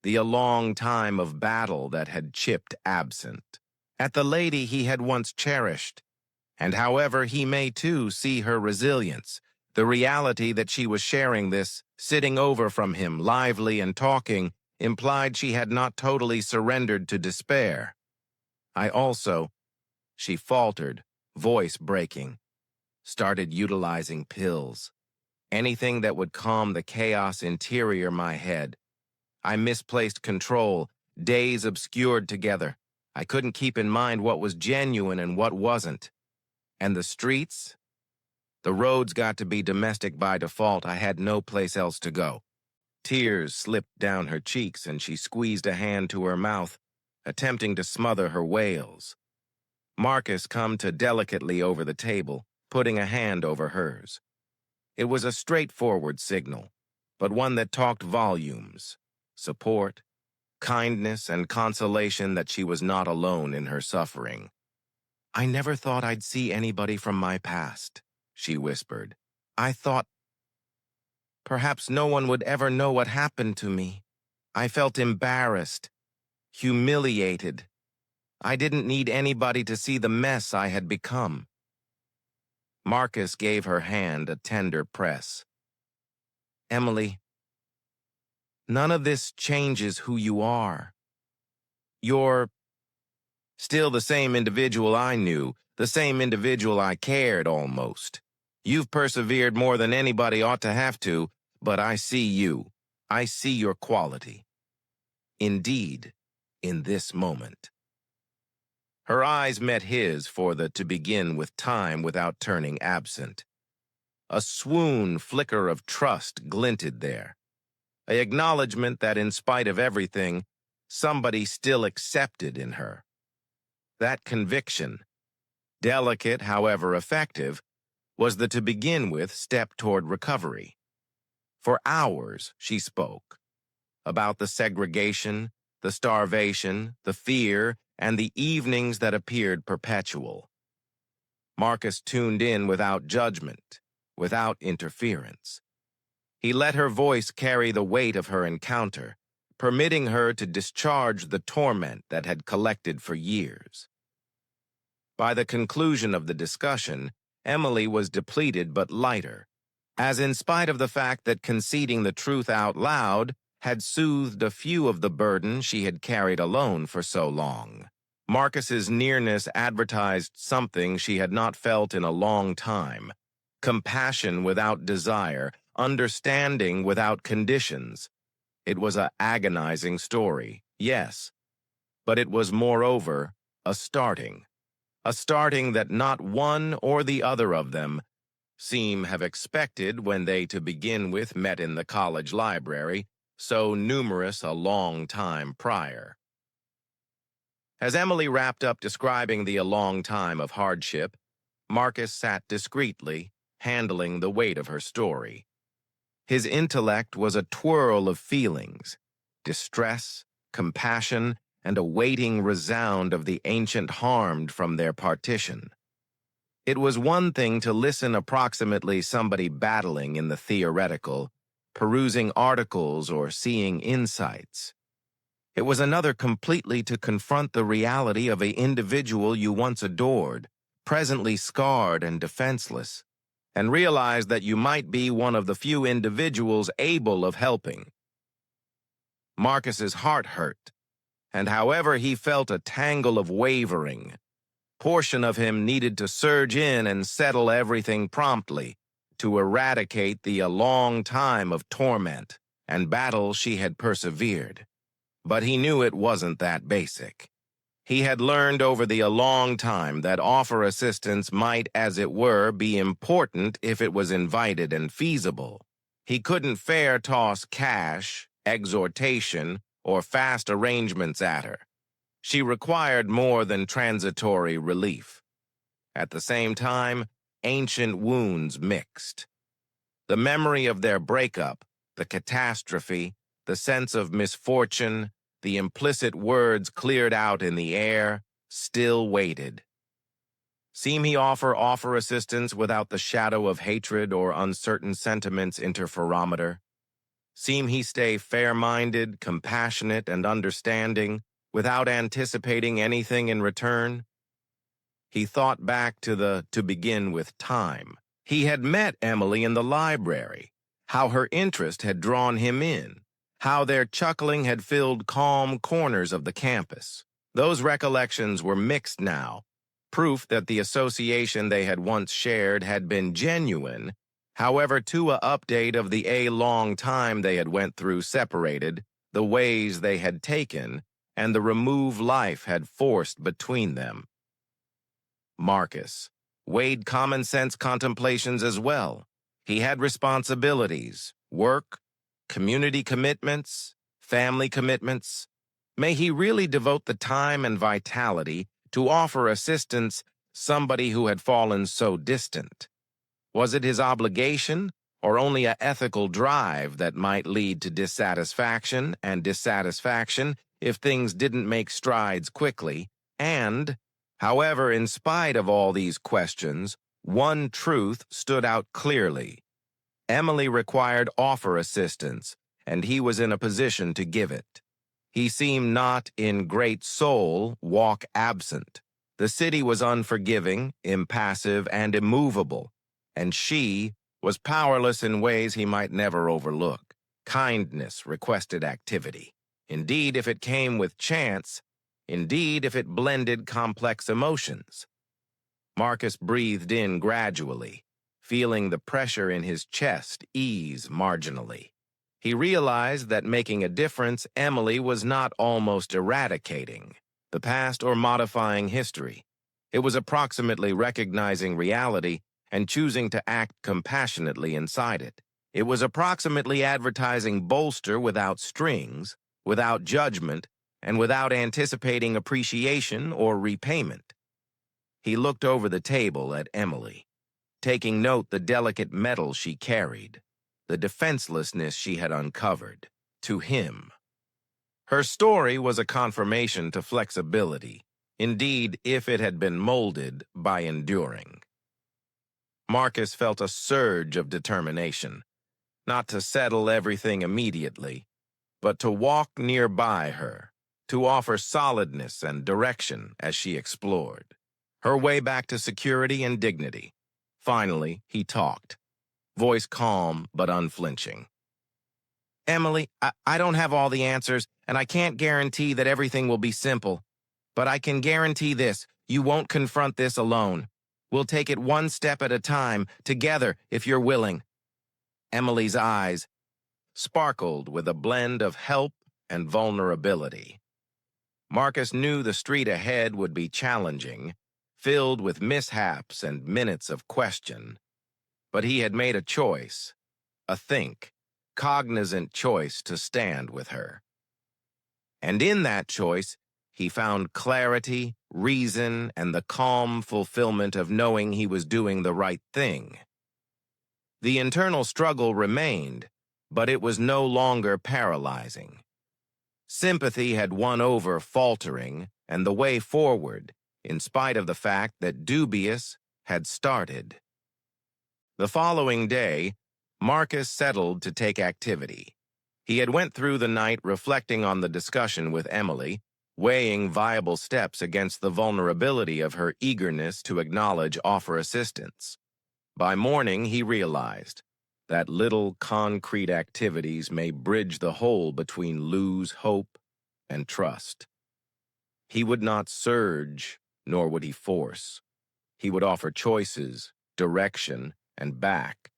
A: the long time of battle that had chipped absent, at the lady he had once cherished, and however he may too see her resilience, the reality that she was sharing this, sitting over from him, lively and talking, implied she had not totally surrendered to despair. I also, she faltered, voice breaking, started utilizing pills. Anything that would calm the chaos interior my head. I misplaced control, days obscured together. I couldn't keep in mind what was genuine and what wasn't. And the streets? The roads got to be domestic by default. I had no place else to go. Tears slipped down her cheeks and she squeezed a hand to her mouth, attempting to smother her wails. Marcus come to delicately over the table, putting a hand over hers. It was a straightforward signal, but one that talked volumes. Support, kindness, and consolation that she was not alone in her suffering. I never thought I'd see anybody from my past, she whispered. I thought perhaps no one would ever know what happened to me. I felt embarrassed, humiliated. I didn't need anybody to see the mess I had become. Marcus gave her hand a tender press. Emily, none of this changes who you are. You're still the same individual I knew, the same individual I cared almost. You've persevered more than anybody ought to have to, but I see you. I see your quality. Indeed, in this moment. Her eyes met his for the to begin with time without turning absent. A swoon flicker of trust glinted there. An acknowledgement that in spite of everything, somebody still accepted in her. That conviction, delicate however effective, was the to begin with step toward recovery. For hours she spoke about the segregation, the starvation, the fear, and the evenings that appeared perpetual. Marcus tuned in without judgment, without interference. He let her voice carry the weight of her encounter, permitting her to discharge the torment that had collected for years. By the conclusion of the discussion, Emily was depleted but lighter, as in spite of the fact that conceding the truth out loud had soothed a few of the burden she had carried alone for so long. Marcus's nearness advertised something she had not felt in a long time: compassion without desire, understanding without conditions. It was an agonizing story, yes, but it was moreover a starting that not one or the other of them seem have expected when they to begin with met in the college library, so numerous a long time prior. As Emily wrapped up describing the long time of hardship, Marcus sat discreetly, handling the weight of her story. His intellect was a twirl of feelings, distress, compassion, and a waiting resound of the ancient harmed from their partition. It was one thing to listen approximately somebody battling in the theoretical, perusing articles or seeing insights. It was another completely to confront the reality of an individual you once adored, presently scarred and defenseless, and realized that you might be one of the few individuals able of helping. Marcus's heart hurt, and however he felt a tangle of wavering, portion of him needed to surge in and settle everything promptly to eradicate the long time of torment and battle she had persevered. But he knew it wasn't that basic. He had learned over the long time that offer assistance might, as it were, be important if it was invited and feasible. He couldn't fair toss cash, exhortation, or fast arrangements at her. She required more than transitory relief. At the same time, ancient wounds mixed. The memory of their breakup, the catastrophe, the sense of misfortune, the implicit words cleared out in the air, still waited. Seem he offer assistance without the shadow of hatred or uncertain sentiments interferometer? Seem he stay fair-minded, compassionate, and understanding without anticipating anything in return? He thought back to begin with time. He had met Emily in the library, how her interest had drawn him in, how their chuckling had filled calm corners of the campus. Those recollections were mixed now, proof that the association they had once shared had been genuine. However, to a update of the long time they had went through separated, the ways they had taken, and the remove life had forced between them. Marcus weighed common sense contemplations as well. He had responsibilities, work, community commitments, family commitments. May he really devote the time and vitality to offer assistance somebody who had fallen so distant? Was it his obligation or only an ethical drive that might lead to dissatisfaction and dissatisfaction if things didn't make strides quickly? And, however, in spite of all these questions, one truth stood out clearly. Emily required offer assistance, and he was in a position to give it. He seemed not, in great soul, walk absent. The city was unforgiving, impassive, and immovable, and she was powerless in ways he might never overlook. Kindness requested activity. Indeed, if it came with chance, indeed, if it blended complex emotions. Marcus breathed in gradually, feeling the pressure in his chest ease marginally. He realized that making a difference, Emily was not almost eradicating the past or modifying history. It was approximately recognizing reality and choosing to act compassionately inside it. It was approximately advertising bolster without strings, without judgment, and without anticipating appreciation or repayment. He looked over the table at Emily, taking note the delicate metal she carried, the defenselessness she had uncovered, to him. Her story was a confirmation to flexibility, indeed, if it had been molded by enduring. Marcus felt a surge of determination, not to settle everything immediately, but to walk nearby her, to offer solidness and direction as she explored her way back to security and dignity. Finally, he talked, voice calm but unflinching. Emily, I don't have all the answers, and I can't guarantee that everything will be simple. But I can guarantee this, you won't confront this alone. We'll take it one step at a time, together, if you're willing. Emily's eyes sparkled with a blend of help and vulnerability. Marcus knew the street ahead would be challenging, filled with mishaps and minutes of question. But he had made a choice, a cognizant choice to stand with her. And in that choice, he found clarity, reason, and the calm fulfillment of knowing he was doing the right thing. The internal struggle remained, but it was no longer paralyzing. Sympathy had won over faltering, and the way forward, in spite of the fact that dubious, had started. The following day, Marcus settled to take activity. He had went through the night reflecting on the discussion with Emily, weighing viable steps against the vulnerability of her eagerness to offer assistance. By morning, he realized that little concrete activities may bridge the hole between lose hope and trust. He would not surge, nor would he force. He would offer choices, direction, and back,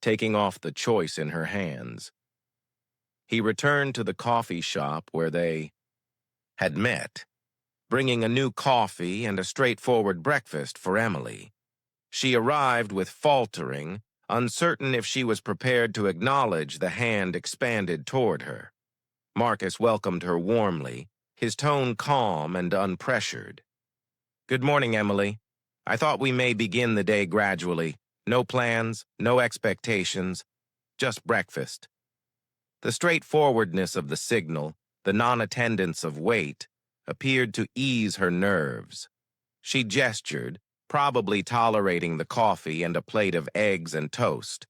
A: taking off the choice in her hands. He returned to the coffee shop where they had met, bringing a new coffee and a straightforward breakfast for Emily. She arrived with faltering, uncertain if she was prepared to acknowledge the hand expanded toward her. Marcus welcomed her warmly, his tone calm and unpressured. "Good morning, Emily. I thought we may begin the day gradually. No plans, no expectations, just breakfast." The straightforwardness of the signal, the non-attendance of weight, appeared to ease her nerves. She gestured, probably tolerating the coffee and a plate of eggs and toast.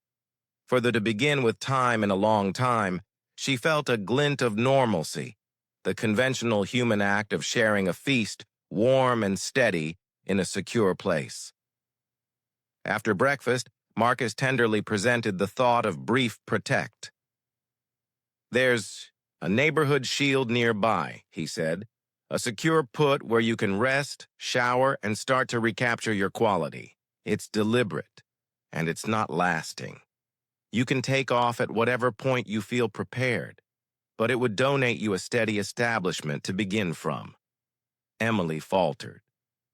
A: For the to begin with time in a long time, she felt a glint of normalcy, the conventional human act of sharing a feast, warm and steady, in a secure place. After breakfast, Marcus tenderly presented the thought of brief protect. "There's a neighborhood shield nearby," he said. "A secure put where you can rest, shower, and start to recapture your quality. It's deliberate, and it's not lasting. You can take off at whatever point you feel prepared, but it would donate you a steady establishment to begin from." Emily faltered,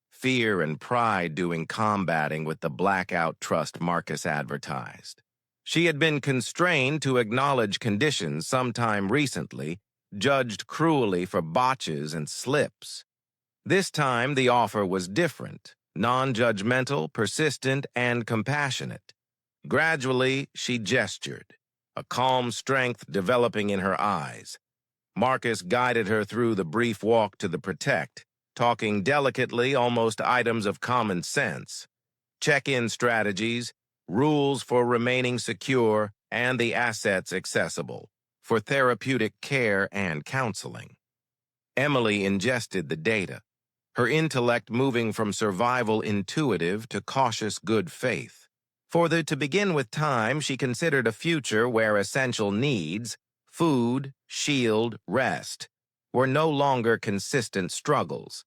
A: fear and pride doing combating with the blackout trust Marcus advertised. She had been constrained to acknowledge conditions sometime recently, judged cruelly for botches and slips. This time the offer was different, non-judgmental, persistent, and compassionate. Gradually, she gestured, a calm strength developing in her eyes. Marcus guided her through the brief walk to the Protect, talking delicately, almost items of common sense. Check-in strategies, rules for remaining secure, and the assets accessible for therapeutic care and counseling. Emily ingested the data, her intellect moving from survival intuitive to cautious good faith. For the to begin with time, she considered a future where essential needs, food, shield, rest, were no longer consistent struggles.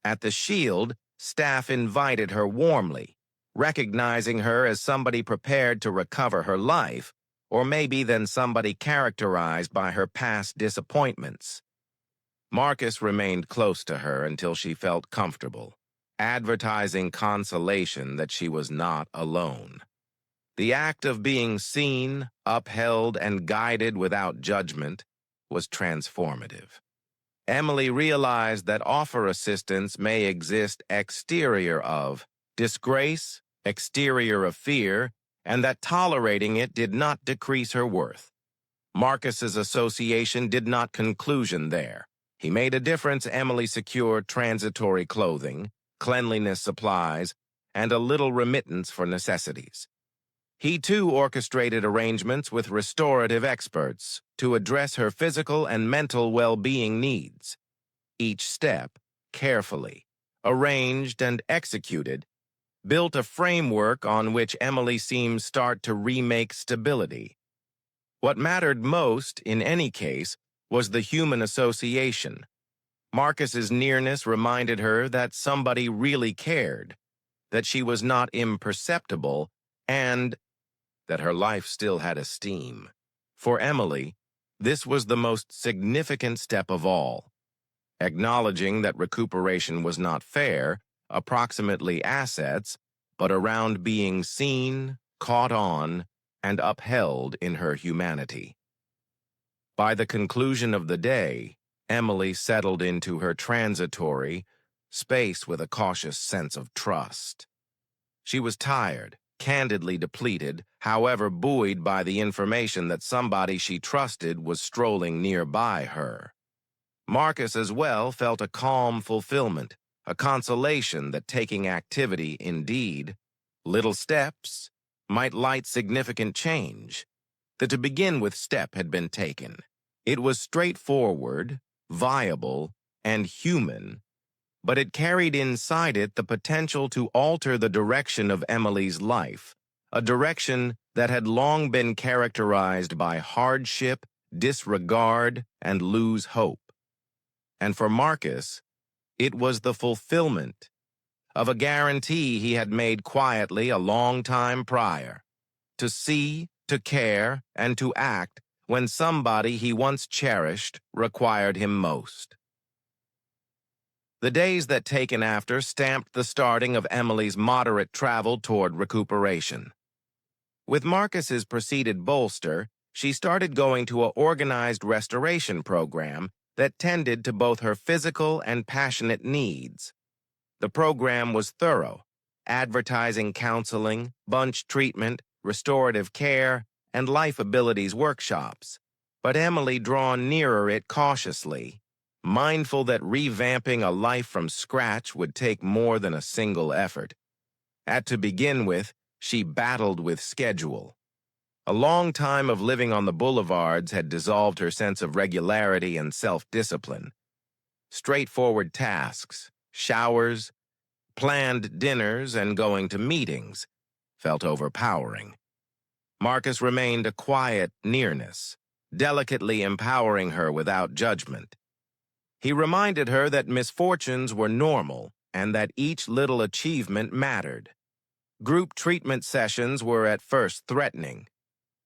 A: At the Shield, staff invited her warmly, recognizing her as somebody prepared to recover her life, or maybe then somebody characterized by her past disappointments. Marcus remained close to her until she felt comfortable, advertising consolation that she was not alone. The act of being seen, upheld, and guided without judgment was transformative. Emily realized that offer assistance may exist exterior of disgrace, exterior of fear, and that tolerating it did not decrease her worth. Marcus's association did not conclusion there. He made a difference. Emily secured transitory clothing, cleanliness supplies, and a little remittance for necessities. He too orchestrated arrangements with restorative experts to address her physical and mental well-being needs. Each step, carefully arranged and executed, built a framework on which Emily seemed start to remake stability. What mattered most, in any case, was the human association. Marcus's nearness reminded her that somebody really cared, that she was not imperceptible, and that her life still had esteem. For Emily, this was the most significant step of all. Acknowledging that recuperation was not fair, approximately assets, but around being seen, caught on, and upheld in her humanity. By the conclusion of the day, Emily settled into her transitory space with a cautious sense of trust. She was tired, candidly depleted, however buoyed by the information that somebody she trusted was strolling nearby her. Marcus as well felt a calm fulfillment, a consolation that taking activity, indeed, little steps, might light significant change. The to begin with step had been taken. It was straightforward, viable, and human, but it carried inside it the potential to alter the direction of Emily's life, a direction that had long been characterized by hardship, disregard, and lose hope. And for Marcus, it was the fulfillment of a guarantee he had made quietly a long time prior, to see, to care, and to act when somebody he once cherished required him most. The days that taken after stamped the starting of Emily's moderate travel toward recuperation. With Marcus's preceded bolster, she started going to an organized restoration program that tended to both her physical and passionate needs. The program was thorough, advertising counseling, bunch treatment, restorative care, and life abilities workshops, but Emily drawn nearer it cautiously, mindful that revamping a life from scratch would take more than a single effort. To begin with, she battled with schedule. A long time of living on the boulevards had dissolved her sense of regularity and self-discipline. Straightforward tasks, showers, planned dinners, and going to meetings felt overpowering. Marcus remained a quiet nearness, delicately empowering her without judgment. He reminded her that misfortunes were normal and that each little achievement mattered. Group treatment sessions were at first threatening.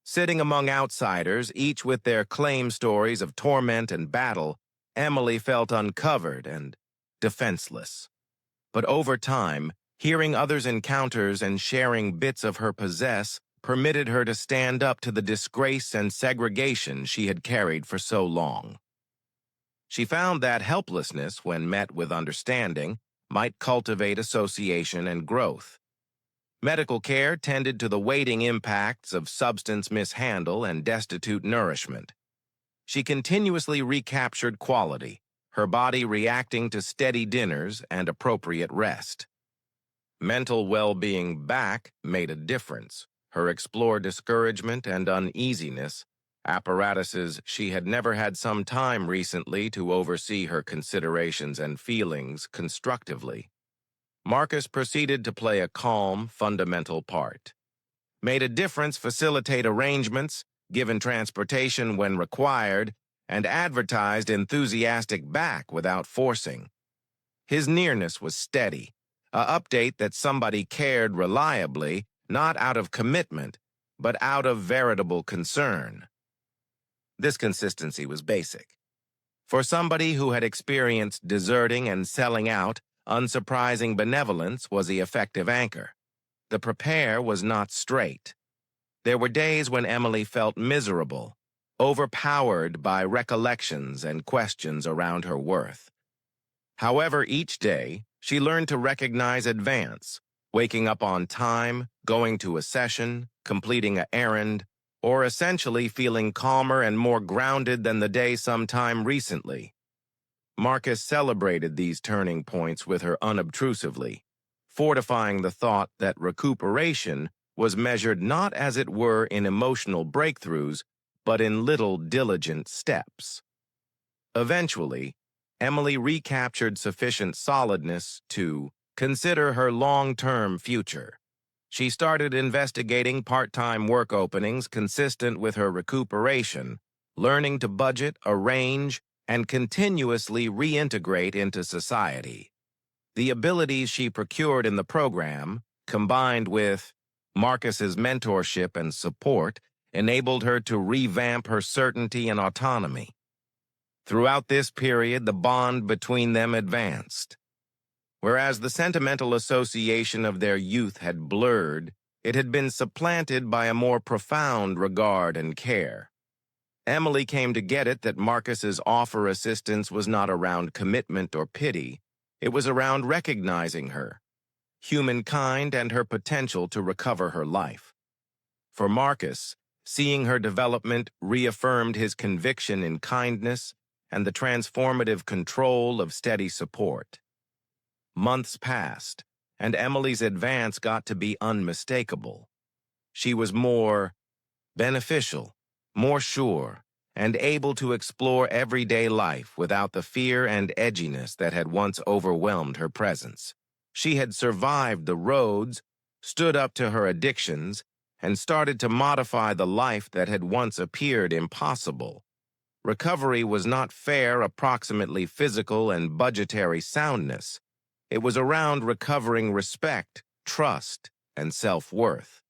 A: Sitting among outsiders, each with their claim stories of torment and battle, Emily felt uncovered and defenseless. But over time, hearing others' encounters and sharing bits of her possess permitted her to stand up to the disgrace and segregation she had carried for so long. She found that helplessness, when met with understanding, might cultivate association and growth. Medical care tended to the waiting impacts of substance mishandle and destitute nourishment. She continuously recaptured quality, her body reacting to steady dinners and appropriate rest. Mental well-being back made a difference. Her explore discouragement and uneasiness, apparatuses she had never had some time recently to oversee her considerations and feelings constructively. Marcus proceeded to play a calm, fundamental part. Made a difference facilitate arrangements, given transportation when required, and advertised enthusiastic back without forcing. His nearness was steady, a update that somebody cared reliably, not out of commitment, but out of veritable concern. This consistency was basic. For somebody who had experienced deserting and selling out, unsurprising benevolence was the effective anchor. The prepare was not straight. There were days when Emily felt miserable, overpowered by recollections and questions around her worth. However, each day, she learned to recognize advance, waking up on time, going to a session, completing an errand, or essentially feeling calmer and more grounded than the day sometime recently. Marcus celebrated these turning points with her unobtrusively, fortifying the thought that recuperation was measured not as it were in emotional breakthroughs, but in little diligent steps. Eventually, Emily recaptured sufficient solidness to consider her long-term future. She started investigating part-time work openings consistent with her recuperation, learning to budget, arrange, and continuously reintegrate into society. The abilities she procured in the program, combined with Marcus's mentorship and support, enabled her to revamp her certainty and autonomy. Throughout this period, the bond between them advanced. Whereas the sentimental association of their youth had blurred, it had been supplanted by a more profound regard and care. Emily came to get it that Marcus's offer assistance was not around commitment or pity. It was around recognizing her, humankind, and her potential to recover her life. For Marcus, seeing her development reaffirmed his conviction in kindness and the transformative control of steady support. Months passed, and Emily's advance got to be unmistakable. She was more beneficial, more sure, and able to explore everyday life without the fear and edginess that had once overwhelmed her presence. She had survived the roads, stood up to her addictions, and started to modify the life that had once appeared impossible. Recovery was not fair, approximately physical and budgetary soundness. It was around recovering respect, trust, and self-worth.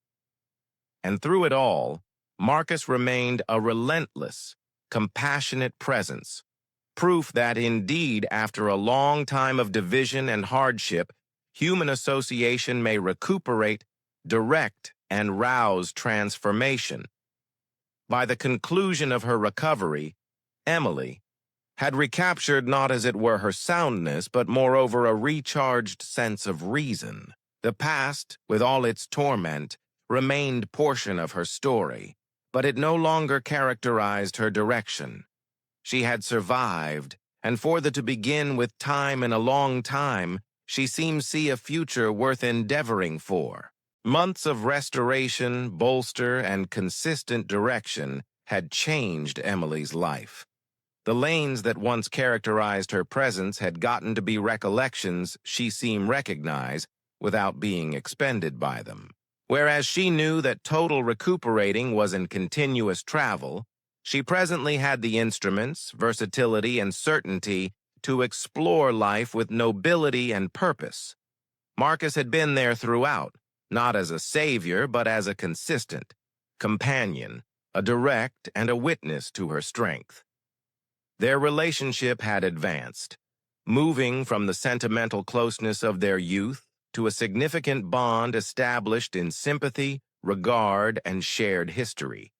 A: And through it all, Marcus remained a relentless, compassionate presence, proof that indeed, after a long time of division and hardship, human association may recuperate, direct, and rouse transformation. By the conclusion of her recovery, Emily had recaptured not as it were her soundness, but moreover a recharged sense of reason. The past, with all its torment, remained portion of her story, but it no longer characterized her direction. She had survived, and for the to begin with time in a long time, she seemed see a future worth endeavoring for. Months of restoration, bolster, and consistent direction had changed Emily's life. The lanes that once characterized her presence had gotten to be recollections she seemed recognize without being expended by them. Whereas she knew that total recuperating was in continuous travel, she presently had the instruments, versatility, and certainty to explore life with nobility and purpose. Marcus had been there throughout, not as a savior, but as a consistent companion, a direct and a witness to her strength. Their relationship had advanced, moving from the sentimental closeness of their youth to a significant bond established in sympathy, regard, and shared history.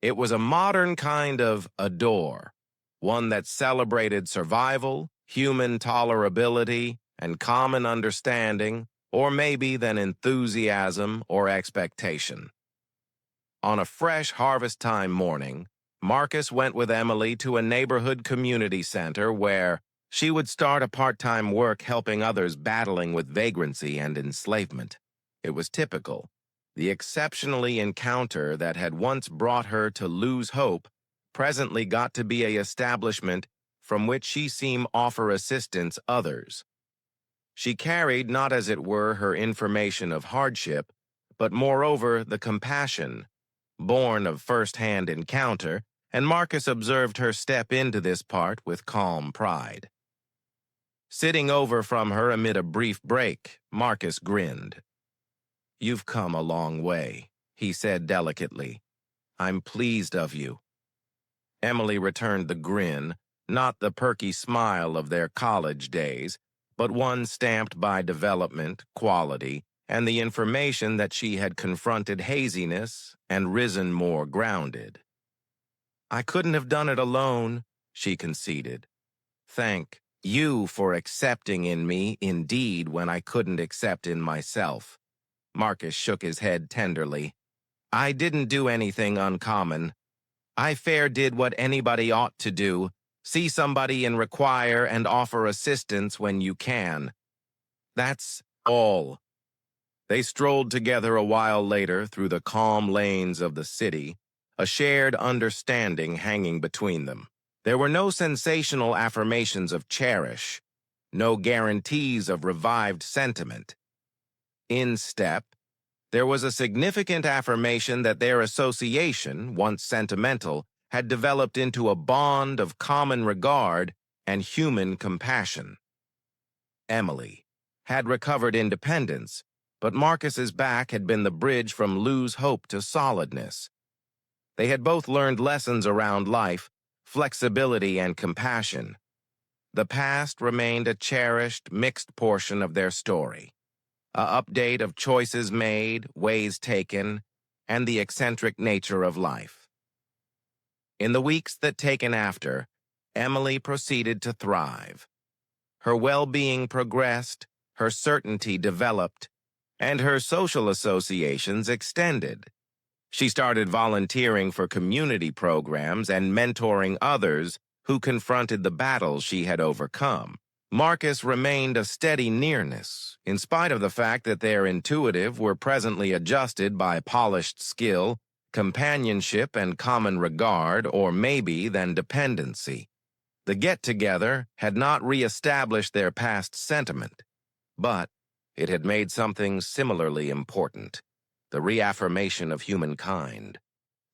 A: It was a modern kind of adore, one that celebrated survival, human tolerability, and common understanding, or maybe than enthusiasm or expectation. On a fresh harvest time morning, Marcus went with Emily to a neighborhood community center where she would start a part-time work helping others battling with vagrancy and enslavement. It was typical. The exceptionally encounter that had once brought her to lose hope presently got to be an establishment from which she seemed offer assistance others. She carried not as it were her information of hardship, but moreover the compassion, born of first-hand encounter, and Marcus observed her step into this part with calm pride. Sitting over from her amid a brief break, Marcus grinned. "You've come a long way," he said delicately. "I'm pleased of you." Emily returned the grin, not the perky smile of their college days, but one stamped by development, quality, and the information that she had confronted haziness and risen more grounded. "I couldn't have done it alone," she conceded. "Thank you for accepting in me, indeed, when I couldn't accept in myself." Marcus shook his head tenderly. "I didn't do anything uncommon. I fair did what anybody ought to do, see somebody and require and offer assistance when you can. That's all." They strolled together a while later through the calm lanes of the city, a shared understanding hanging between them. There were no sensational affirmations of cherish, no guarantees of revived sentiment. In step, there was a significant affirmation that their association, once sentimental, had developed into a bond of common regard and human compassion. Emily had recovered independence, but Marcus's back had been the bridge from lose hope to solidness. They had both learned lessons around life, flexibility, and compassion. The past remained a cherished, mixed portion of their story, a update of choices made, ways taken, and the eccentric nature of life. In the weeks that taken after, Emily proceeded to thrive. Her well-being progressed, her certainty developed, and her social associations extended. She started volunteering for community programs and mentoring others who confronted the battles she had overcome. Marcus remained a steady nearness, in spite of the fact that their intuitive were presently adjusted by polished skill companionship and common regard, or maybe than dependency. The get-together had not re-established their past sentiment, but it had made something similarly important, the reaffirmation of humankind.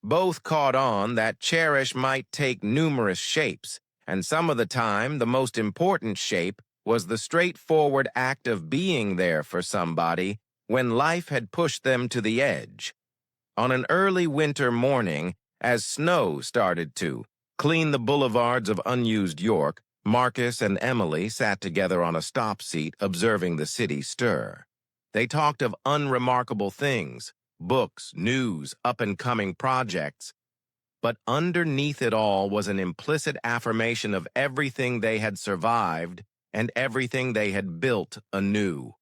A: Both caught on that cherish might take numerous shapes, and some of the time the most important shape was the straightforward act of being there for somebody when life had pushed them to the edge. On an early winter morning, as snow started to clean the boulevards of unused York, Marcus and Emily sat together on a stop seat observing the city stir. They talked of unremarkable things, books, news, up-and-coming projects, but underneath it all was an implicit affirmation of everything they had survived and everything they had built anew.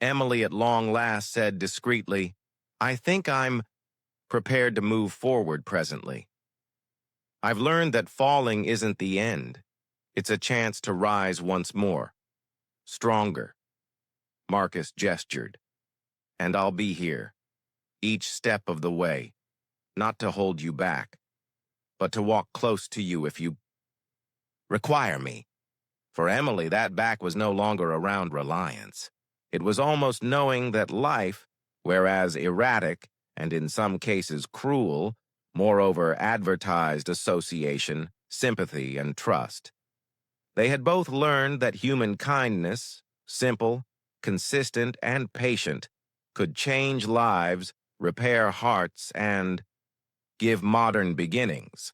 A: Emily at long last said discreetly, "I think I'm prepared to move forward presently. I've learned that falling isn't the end. It's a chance to rise once more, stronger." Marcus gestured. "And I'll be here, each step of the way, not to hold you back, but to walk close to you if you require me." For Emily, that back was no longer around reliance. It was almost knowing that life, whereas erratic and in some cases cruel, moreover advertised association, sympathy, and trust. They had both learned that human kindness, simple, consistent, and patient, could change lives, repair hearts, and give modern beginnings.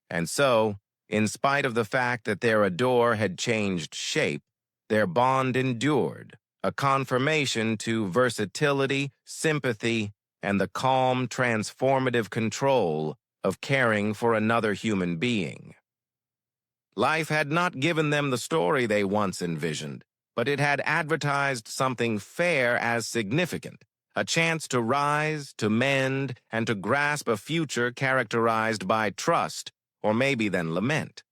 A: And so, in spite of the fact that their adore had changed shape, their bond endured, a confirmation to versatility, sympathy, and the calm, transformative control of caring for another human being. Life had not given them the story they once envisioned, but it had advertised something fair as significant, a chance to rise, to mend, and to grasp a future characterized by trust, or maybe then lament.